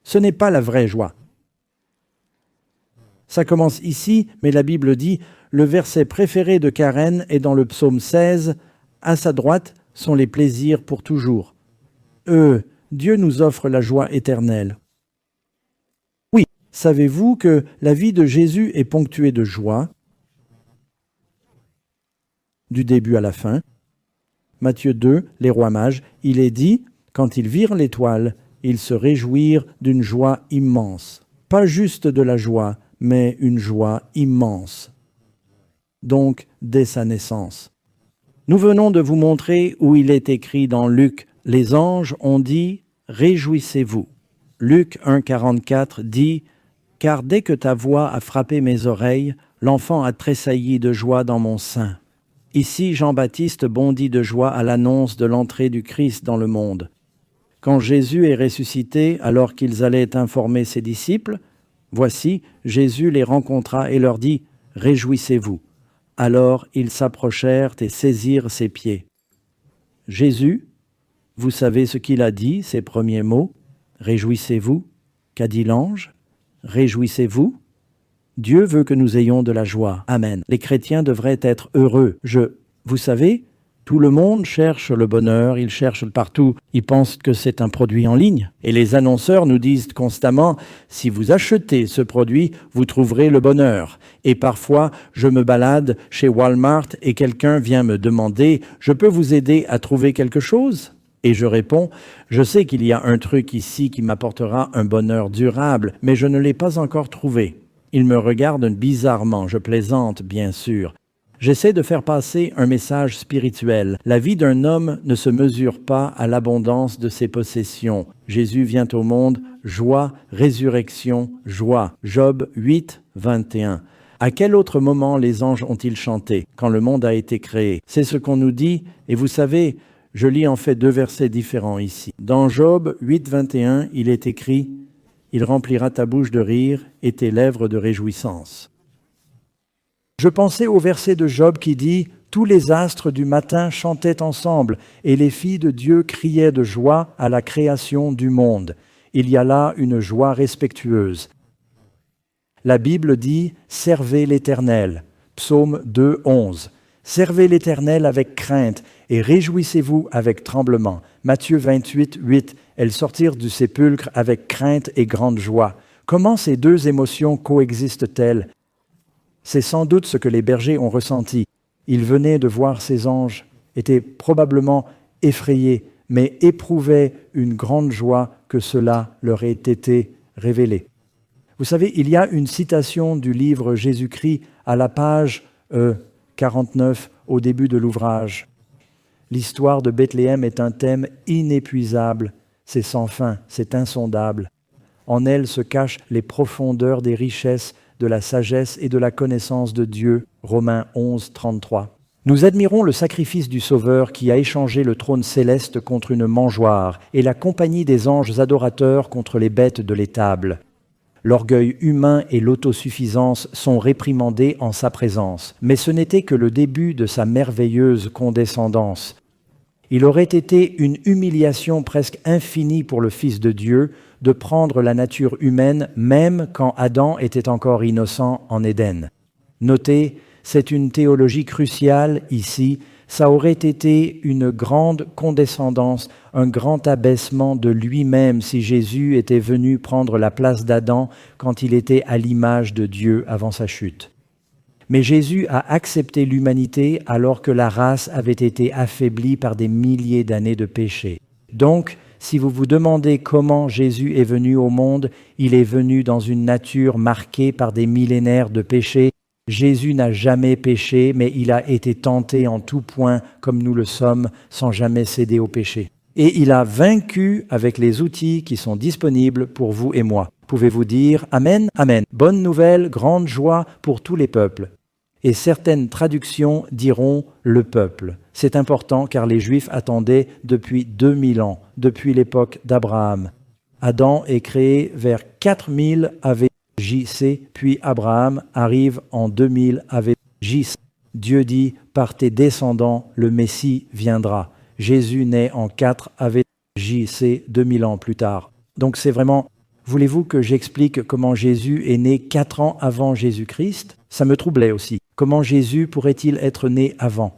Ce n'est pas la vraie joie. Ça commence ici, mais la Bible dit, le verset préféré de Karen est dans le psaume 16, « À sa droite sont les plaisirs pour toujours. » Dieu nous offre la joie éternelle. Oui, savez-vous que la vie de Jésus est ponctuée de joie, du début à la fin. Matthieu 2, les rois mages, il est dit, quand ils virent l'étoile, ils se réjouirent d'une joie immense. Pas juste de la joie, mais une joie immense. Donc, dès sa naissance. Nous venons de vous montrer où il est écrit dans Luc, les anges ont dit « Réjouissez-vous ». Luc 1,44 dit « Car dès que ta voix a frappé mes oreilles, l'enfant a tressailli de joie dans mon sein. » Ici, Jean-Baptiste bondit de joie à l'annonce de l'entrée du Christ dans le monde. Quand Jésus est ressuscité, alors qu'ils allaient informer ses disciples, voici, Jésus les rencontra et leur dit « Réjouissez-vous ». Alors ils s'approchèrent et saisirent ses pieds. Jésus, vous savez ce qu'il a dit, ses premiers mots, « Réjouissez-vous ». Qu'a dit l'ange ? « Réjouissez-vous ». Dieu veut que nous ayons de la joie. Amen. Les chrétiens devraient être heureux. Vous savez, Tout le monde cherche le bonheur, il cherche partout, il pense que c'est un produit en ligne. Et les annonceurs nous disent constamment, si vous achetez ce produit, vous trouverez le bonheur. Et parfois, je me balade chez Walmart et quelqu'un vient me demander, je peux vous aider à trouver quelque chose ? Et je réponds, je sais qu'il y a un truc ici qui m'apportera un bonheur durable, mais je ne l'ai pas encore trouvé. Il me regarde bizarrement, je plaisante bien sûr. J'essaie de faire passer un message spirituel. La vie d'un homme ne se mesure pas à l'abondance de ses possessions. Jésus vient au monde, joie, résurrection, joie. Job 8, 21. À quel autre moment les anges ont-ils chanté quand le monde a été créé? C'est ce qu'on nous dit, et vous savez, je lis en fait 2 versets différents ici. Dans Job 8, 21, il est écrit « Il remplira ta bouche de rire et tes lèvres de réjouissance ». Je pensais au verset de Job qui dit « Tous les astres du matin chantaient ensemble et les filles de Dieu criaient de joie à la création du monde. » Il y a là une joie respectueuse. La Bible dit « Servez l'Éternel ». Psaume 2, 11. « Servez l'Éternel avec crainte et réjouissez-vous avec tremblement. » Matthieu 28, 8. « Elles sortirent du sépulcre avec crainte et grande joie. » Comment ces 2 émotions coexistent-elles ? C'est sans doute ce que les bergers ont ressenti. Ils venaient de voir ces anges, étaient probablement effrayés, mais éprouvaient une grande joie que cela leur ait été révélé. Vous savez, il y a une citation du livre Jésus-Christ à la page 49 au début de l'ouvrage. L'histoire de Bethléem est un thème inépuisable, c'est sans fin, c'est insondable. En elle se cachent les profondeurs des richesses, de la sagesse et de la connaissance de Dieu. Romains 11, 33. Nous admirons le sacrifice du Sauveur qui a échangé le trône céleste contre une mangeoire et la compagnie des anges adorateurs contre les bêtes de l'étable. L'orgueil humain et l'autosuffisance sont réprimandés en sa présence, mais ce n'était que le début de sa merveilleuse condescendance. Il aurait été une humiliation presque infinie pour le Fils de Dieu de prendre la nature humaine, même quand Adam était encore innocent en Éden. Notez, c'est une théologie cruciale ici, ça aurait été une grande condescendance, un grand abaissement de lui-même si Jésus était venu prendre la place d'Adam quand il était à l'image de Dieu avant sa chute. Mais Jésus a accepté l'humanité alors que la race avait été affaiblie par des milliers d'années de péché. Donc, si vous vous demandez comment Jésus est venu au monde, il est venu dans une nature marquée par des millénaires de péché. Jésus n'a jamais péché, mais il a été tenté en tout point comme nous le sommes, sans jamais céder au péché. Et il a vaincu avec les outils qui sont disponibles pour vous et moi. Pouvez-vous dire « Amen, Amen ». Bonne nouvelle, grande joie pour tous les peuples. Et certaines traductions diront « le peuple ». C'est important car les Juifs attendaient depuis 2000 ans, depuis l'époque d'Abraham. Adam est créé vers 4000 AV JC, puis Abraham arrive en 2000 AV JC. Dieu dit « par tes descendants, le Messie viendra ». Jésus naît en 4 AV JC, 2000 ans plus tard. Donc c'est vraiment... Voulez-vous que j'explique comment Jésus est né 4 ans avant Jésus-Christ ? Ça me troublait aussi. Comment Jésus pourrait-il être né avant ?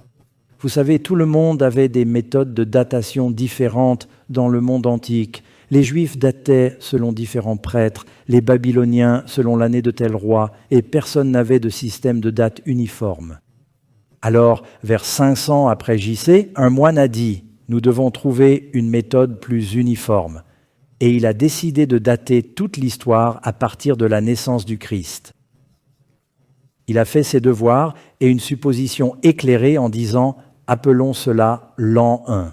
Vous savez, tout le monde avait des méthodes de datation différentes dans le monde antique. Les Juifs dataient selon différents prêtres, les Babyloniens selon l'année de tel roi, et personne n'avait de système de date uniforme. Alors, vers 500 après JC, un moine a dit « Nous devons trouver une méthode plus uniforme ». Et il a décidé de dater toute l'histoire à partir de la naissance du Christ. Il a fait ses devoirs et une supposition éclairée en disant « Appelons cela l'an 1 ».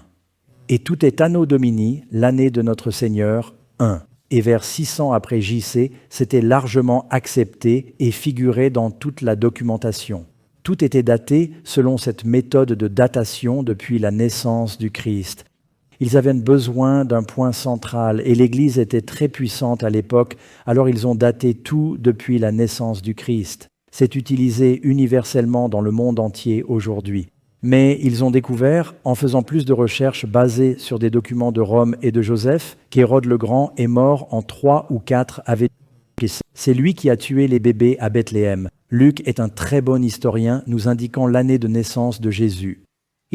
Et tout est Anno Domini, l'année de notre Seigneur, 1. Et vers 600 après JC, c'était largement accepté et figuré dans toute la documentation. Tout était daté selon cette méthode de datation depuis la naissance du Christ. Ils avaient besoin d'un point central et l'Église était très puissante à l'époque, alors ils ont daté tout depuis la naissance du Christ. C'est utilisé universellement dans le monde entier aujourd'hui. Mais ils ont découvert, en faisant plus de recherches basées sur des documents de Rome et de Joseph, qu'Hérode le Grand est mort en 3 ou 4 AV. C'est lui qui a tué les bébés à Bethléem. Luc est un très bon historien nous indiquant l'année de naissance de Jésus.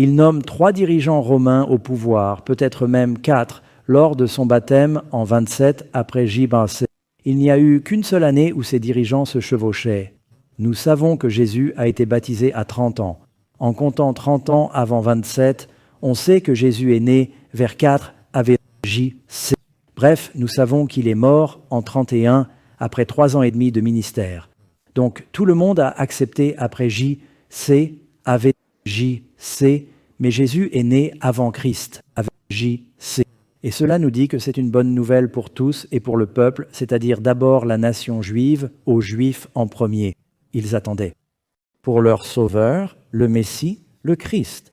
Il nomme 3 dirigeants romains au pouvoir, peut-être même 4, lors de son baptême en 27 après J-C. Il n'y a eu qu'une seule année où ces dirigeants se chevauchaient. Nous savons que Jésus a été baptisé à 30 ans. En comptant 30 ans avant 27, on sait que Jésus est né vers 4 avec J-C. Bref, nous savons qu'il est mort en 31 après 3 ans et demi de ministère. Donc tout le monde a accepté après J-C, avec J-C, mais Jésus est né avant Christ, avec J-C. Et cela nous dit que c'est une bonne nouvelle pour tous et pour le peuple, c'est-à-dire d'abord la nation juive, aux Juifs en premier. Ils attendaient pour leur Sauveur, le Messie, le Christ.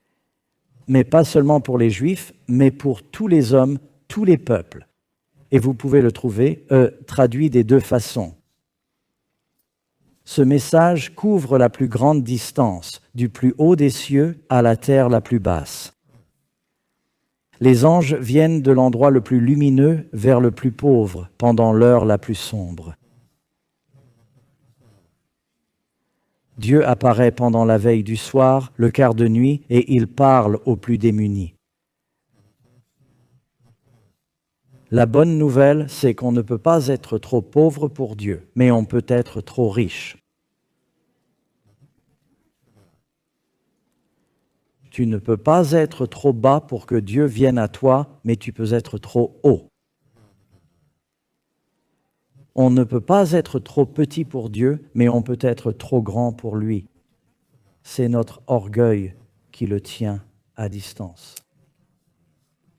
Mais pas seulement pour les Juifs, mais pour tous les hommes, tous les peuples. Et vous pouvez le trouver traduit des 2 façons. Ce message couvre la plus grande distance, du plus haut des cieux à la terre la plus basse. Les anges viennent de l'endroit le plus lumineux vers le plus pauvre pendant l'heure la plus sombre. Dieu apparaît pendant la veille du soir, le quart de nuit, et il parle aux plus démunis. La bonne nouvelle, c'est qu'on ne peut pas être trop pauvre pour Dieu, mais on peut être trop riche. Tu ne peux pas être trop bas pour que Dieu vienne à toi, mais tu peux être trop haut. On ne peut pas être trop petit pour Dieu, mais on peut être trop grand pour lui. C'est notre orgueil qui le tient à distance.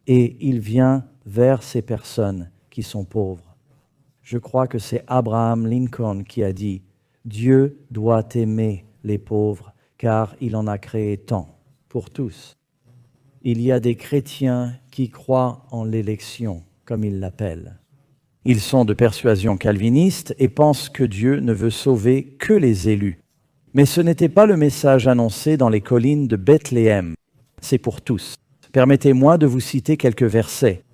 Et il vient vers ces personnes qui sont pauvres. Je crois que c'est Abraham Lincoln qui a dit « Dieu doit aimer les pauvres, car il en a créé tant, pour tous. » Il y a des chrétiens qui croient en l'élection, comme ils l'appellent. Ils sont de persuasion calviniste et pensent que Dieu ne veut sauver que les élus. Mais ce n'était pas le message annoncé dans les collines de Bethléem. C'est pour tous. Permettez-moi de vous citer quelques versets.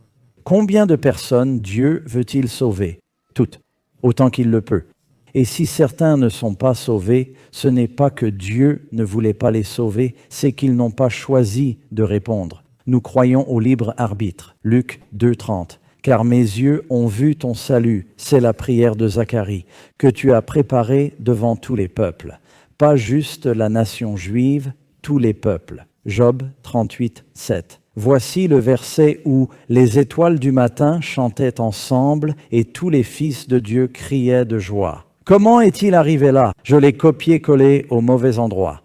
Combien de personnes Dieu veut-il sauver? Toutes, autant qu'il le peut. Et si certains ne sont pas sauvés, ce n'est pas que Dieu ne voulait pas les sauver, c'est qu'ils n'ont pas choisi de répondre. Nous croyons au libre arbitre. Luc 2,30. Car mes yeux ont vu ton salut, c'est la prière de Zacharie, que tu as préparé devant tous les peuples. Pas juste la nation juive, tous les peuples. Job 38, 7. Voici le verset où les étoiles du matin chantaient ensemble et tous les fils de Dieu criaient de joie. Comment est-il arrivé là? Je l'ai copié-collé au mauvais endroit.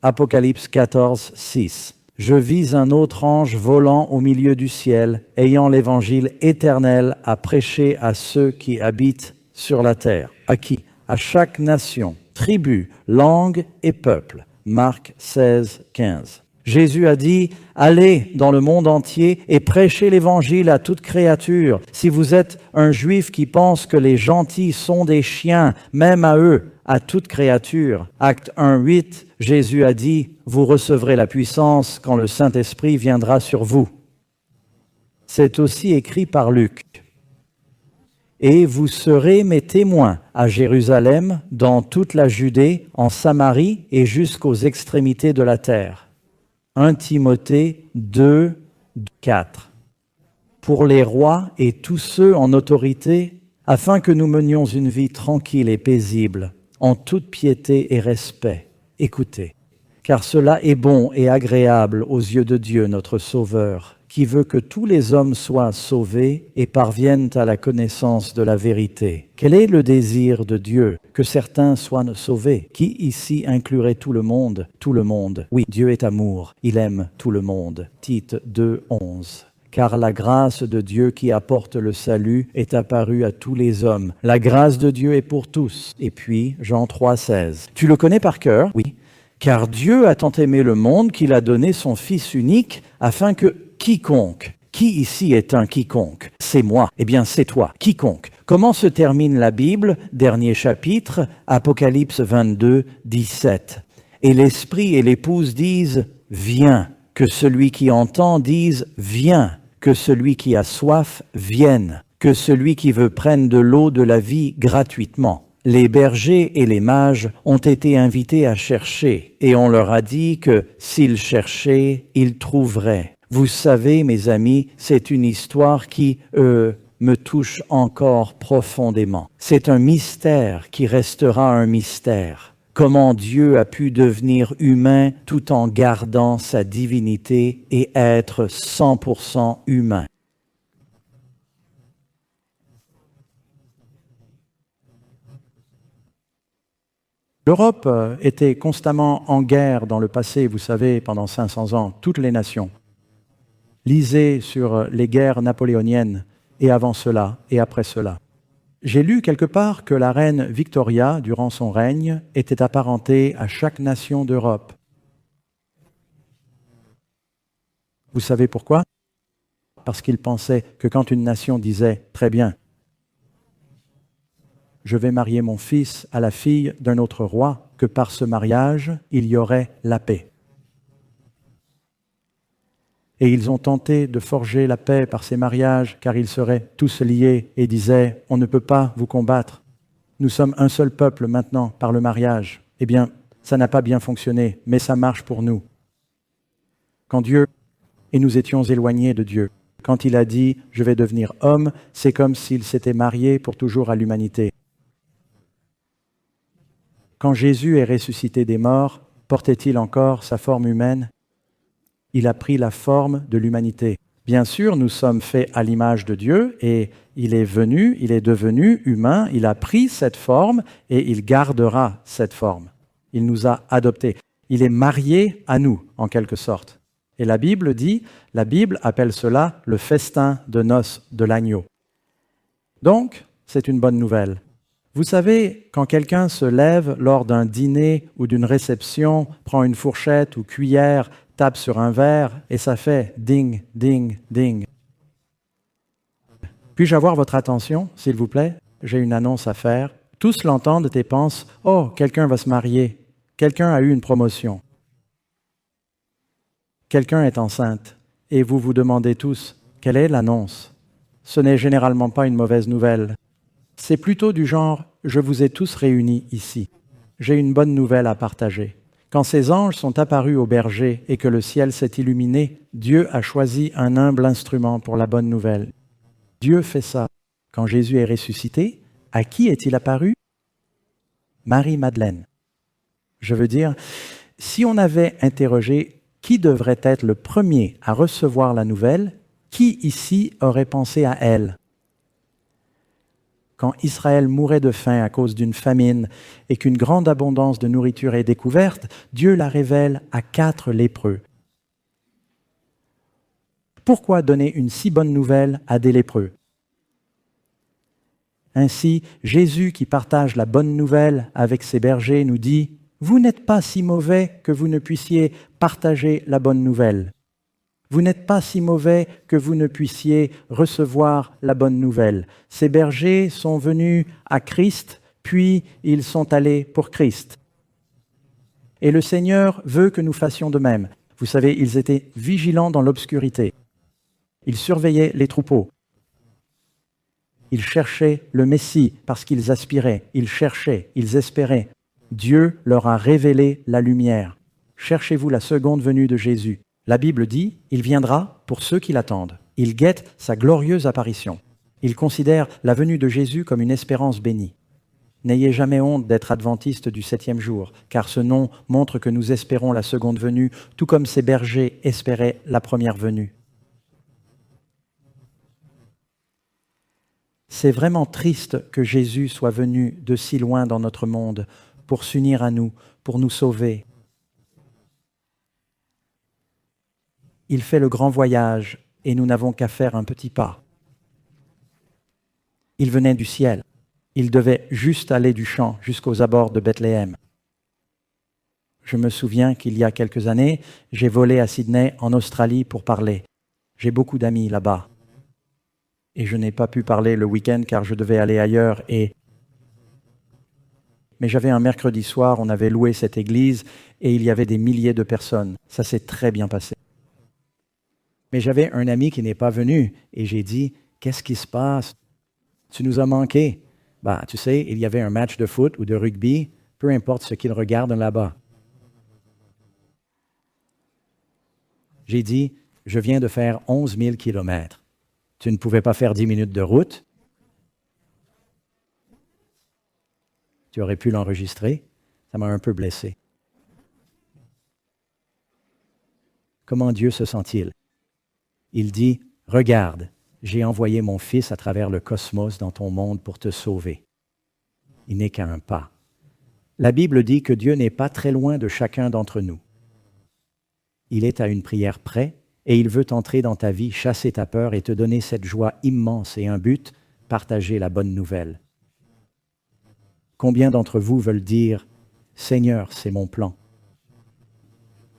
Apocalypse 14, 6. Je vis un autre ange volant au milieu du ciel, ayant l'évangile éternel à prêcher à ceux qui habitent sur la terre. À qui? À chaque nation, tribu, langue et peuple. Marc 16, 15. Jésus a dit « Allez dans le monde entier et prêchez l'évangile à toute créature. Si vous êtes un juif qui pense que les gentils sont des chiens, même à eux, à toute créature. » Acte 1, 8, Jésus a dit « Vous recevrez la puissance quand le Saint-Esprit viendra sur vous. » C'est aussi écrit par Luc. « Et vous serez mes témoins à Jérusalem, dans toute la Judée, en Samarie et jusqu'aux extrémités de la terre. » 1 Timothée 2, 4. Pour les rois et tous ceux en autorité, afin que nous menions une vie tranquille et paisible, en toute piété et respect. Écoutez, car cela est bon et agréable aux yeux de Dieu, notre Sauveur, qui veut que tous les hommes soient sauvés et parviennent à la connaissance de la vérité. Quel est le désir de Dieu? Que certains soient sauvés. Qui ici inclurait tout le monde? Tout le monde. Oui, Dieu est amour. Il aime tout le monde. Tite 2, 11. Car la grâce de Dieu qui apporte le salut est apparue à tous les hommes. La grâce de Dieu est pour tous. Et puis, Jean 3, 16. Tu le connais par cœur? Oui. Car Dieu a tant aimé le monde qu'il a donné son Fils unique afin que quiconque, qui ici est un quiconque? C'est moi. Eh bien, c'est toi. Quiconque. Comment se termine la Bible? Dernier chapitre, Apocalypse 22, 17. Et l'Esprit et l'Épouse disent « Viens ». Que celui qui entend dise « Viens ». Que celui qui a soif vienne. Que celui qui veut prenne de l'eau de la vie gratuitement. Les bergers et les mages ont été invités à chercher, et on leur a dit que s'ils cherchaient, ils trouveraient. Vous savez, mes amis, c'est une histoire qui, me touche encore profondément. C'est un mystère qui restera un mystère. Comment Dieu a pu devenir humain tout en gardant sa divinité et être 100% humain. L'Europe était constamment en guerre dans le passé, vous savez, pendant 500 ans, toutes les nations. Lisez sur les guerres napoléoniennes, et avant cela, et après cela. J'ai lu quelque part que la reine Victoria, durant son règne, était apparentée à chaque nation d'Europe. Vous savez pourquoi? Parce qu'ils pensaient que quand une nation disait « Très bien, je vais marier mon fils à la fille d'un autre roi, que par ce mariage, il y aurait la paix. » Et ils ont tenté de forger la paix par ces mariages, car ils seraient tous liés et disaient « On ne peut pas vous combattre. Nous sommes un seul peuple maintenant par le mariage. » Eh bien, ça n'a pas bien fonctionné, mais ça marche pour nous. Quand Dieu, et nous étions éloignés de Dieu, quand il a dit « Je vais devenir homme », c'est comme s'il s'était marié pour toujours à l'humanité. Quand Jésus est ressuscité des morts, portait-il encore sa forme humaine? Il a pris la forme de l'humanité. Bien sûr, nous sommes faits à l'image de Dieu et il est venu, il est devenu humain, il a pris cette forme et il gardera cette forme. Il nous a adoptés. Il est marié à nous, en quelque sorte. Et la Bible appelle cela le festin de noces de l'agneau. Donc, c'est une bonne nouvelle. Vous savez, quand quelqu'un se lève lors d'un dîner ou d'une réception, prend une fourchette ou cuillère, tape sur un verre et ça fait ding, ding, ding. Puis-je avoir votre attention, s'il vous plaît? J'ai une annonce à faire. Tous l'entendent et pensent « Oh, quelqu'un va se marier. Quelqu'un a eu une promotion. Quelqu'un est enceinte. » Et vous vous demandez tous « Quelle est l'annonce ?» Ce n'est généralement pas une mauvaise nouvelle. C'est plutôt du genre « Je vous ai tous réunis ici. J'ai une bonne nouvelle à partager. » Quand ces anges sont apparus aux bergers et que le ciel s'est illuminé, Dieu a choisi un humble instrument pour la bonne nouvelle. Dieu fait ça. Quand Jésus est ressuscité, à qui est-il apparu? Marie-Madeleine. Je veux dire, si on avait interrogé qui devrait être le premier à recevoir la nouvelle, qui ici aurait pensé à elle? Quand Israël mourait de faim à cause d'une famine et qu'une grande abondance de nourriture est découverte, Dieu la révèle à 4 lépreux. Pourquoi donner une si bonne nouvelle à des lépreux? Ainsi, Jésus, qui partage la bonne nouvelle avec ses bergers, nous dit « Vous n'êtes pas si mauvais que vous ne puissiez partager la bonne nouvelle. Vous n'êtes pas si mauvais que vous ne puissiez recevoir la bonne nouvelle. » Ces bergers sont venus à Christ, puis ils sont allés pour Christ. Et le Seigneur veut que nous fassions de même. Vous savez, ils étaient vigilants dans l'obscurité. Ils surveillaient les troupeaux. Ils cherchaient le Messie parce qu'ils aspiraient. Ils cherchaient, ils espéraient. Dieu leur a révélé la lumière. Cherchez-vous la seconde venue de Jésus. La Bible dit, il viendra pour ceux qui l'attendent. Il guette sa glorieuse apparition. Il considère la venue de Jésus comme une espérance bénie. N'ayez jamais honte d'être adventiste du 7e jour, car ce nom montre que nous espérons la seconde venue, tout comme ces bergers espéraient la première venue. C'est vraiment triste que Jésus soit venu de si loin dans notre monde pour s'unir à nous, pour nous sauver. Il fait le grand voyage et nous n'avons qu'à faire un petit pas. Il venait du ciel. Il devait juste aller du champ jusqu'aux abords de Bethléem. Je me souviens qu'il y a quelques années, j'ai volé à Sydney, en Australie, pour parler. J'ai beaucoup d'amis là-bas. Et je n'ai pas pu parler le week-end car je devais aller ailleurs. Mais j'avais un mercredi soir, on avait loué cette église et il y avait des milliers de personnes. Ça s'est très bien passé. Mais j'avais un ami qui n'est pas venu et j'ai dit « Qu'est-ce qui se passe? Tu nous as manqué. Bah, tu sais, il y avait un match de foot ou de rugby, peu importe ce qu'ils regardent là-bas. J'ai dit, je viens de faire 11 000 kilomètres. Tu ne pouvais pas faire 10 minutes de route? Tu aurais pu l'enregistrer? Ça m'a un peu blessé. Comment Dieu se sent-il? Il dit, regarde, j'ai envoyé mon Fils à travers le cosmos dans ton monde pour te sauver. Il n'est qu'à un pas. La Bible dit que Dieu n'est pas très loin de chacun d'entre nous. Il est à une prière près et il veut entrer dans ta vie, chasser ta peur et te donner cette joie immense et un but, partager la bonne nouvelle. Combien d'entre vous veulent dire « Seigneur, c'est mon plan.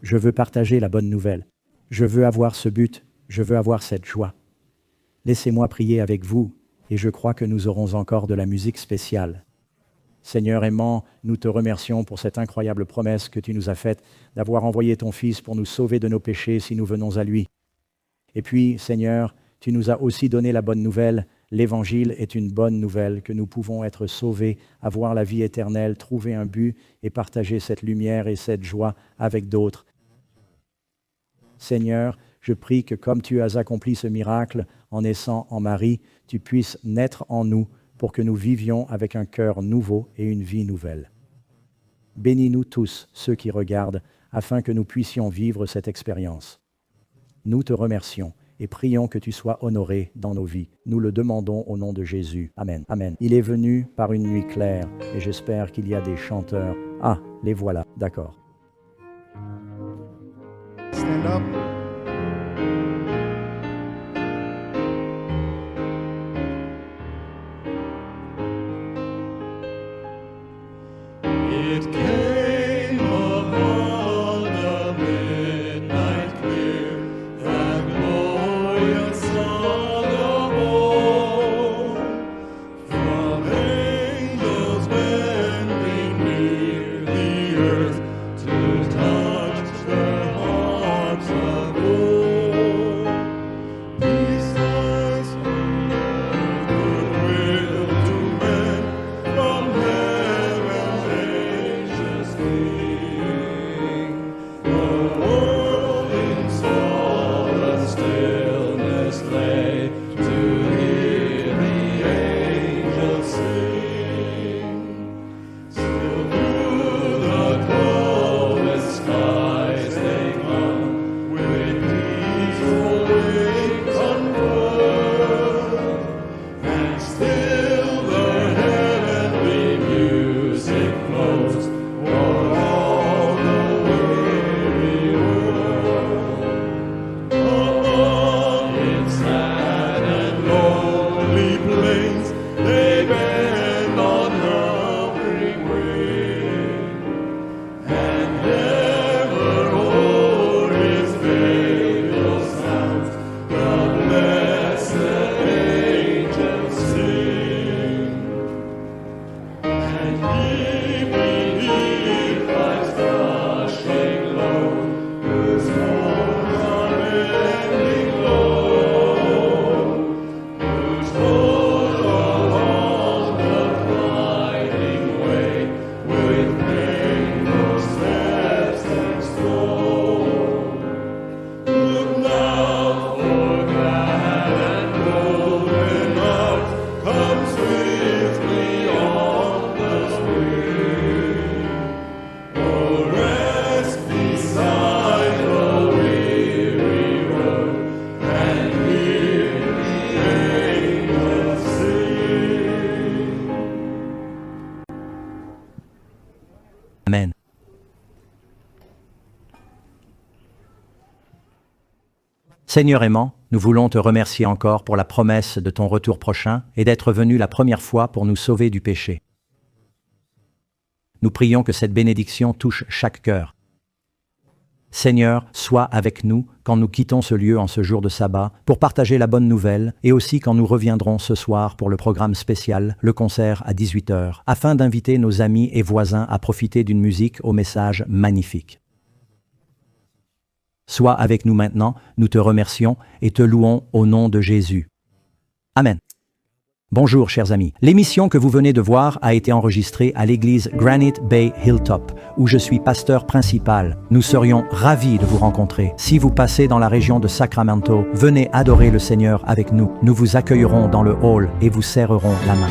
Je veux partager la bonne nouvelle. Je veux avoir ce but. Je veux avoir cette joie. » Laissez-moi prier avec vous et je crois que nous aurons encore de la musique spéciale. Seigneur aimant, nous te remercions pour cette incroyable promesse que tu nous as faite d'avoir envoyé ton Fils pour nous sauver de nos péchés si nous venons à lui. Et puis, Seigneur, tu nous as aussi donné la bonne nouvelle. L'Évangile est une bonne nouvelle, que nous pouvons être sauvés, avoir la vie éternelle, trouver un but et partager cette lumière et cette joie avec d'autres. Seigneur, je prie que comme tu as accompli ce miracle en naissant en Marie, tu puisses naître en nous pour que nous vivions avec un cœur nouveau et une vie nouvelle. Bénis-nous tous, ceux qui regardent, afin que nous puissions vivre cette expérience. Nous te remercions et prions que tu sois honoré dans nos vies. Nous le demandons au nom de Jésus. Amen. Amen. Il est venu par une nuit claire et j'espère qu'il y a des chanteurs. Ah, les voilà, d'accord. Stand up. It came upon the midnight clear, that glorious Son of all, from angels bending near the earth to touch their hearts of gold. Peace lies on earth, goodwill to men, from heaven's angels sing. The world in solemn stillness lay to hear the angels sing. Still through the cloudless skies they come, with peaceful wings unfurled, and still their heavenly music flows o'er all the weary world. Among its sad and lonely plains, they bend on hovering wing, and ever o'er his faithful sounds the blessed angels sing. And he beneath life's crushing load, whose wounds are bending low, whose toil along the winding way, with painful steps extol. Look now, for glad and golden light comes swiftly on the spring. Oh, rest beside the weary road and hear the angels sing. Amen. Seigneur aimant, nous voulons te remercier encore pour la promesse de ton retour prochain et d'être venu la première fois pour nous sauver du péché. Nous prions que cette bénédiction touche chaque cœur. Seigneur, sois avec nous quand nous quittons ce lieu en ce jour de sabbat pour partager la bonne nouvelle et aussi quand nous reviendrons ce soir pour le programme spécial, le concert à 18h, afin d'inviter nos amis et voisins à profiter d'une musique au message magnifique. Sois avec nous maintenant, nous te remercions et te louons au nom de Jésus. Amen. Bonjour chers amis. L'émission que vous venez de voir a été enregistrée à l'église Granite Bay Hilltop, où je suis pasteur principal. Nous serions ravis de vous rencontrer. Si vous passez dans la région de Sacramento, venez adorer le Seigneur avec nous. Nous vous accueillerons dans le hall et vous serrerons la main.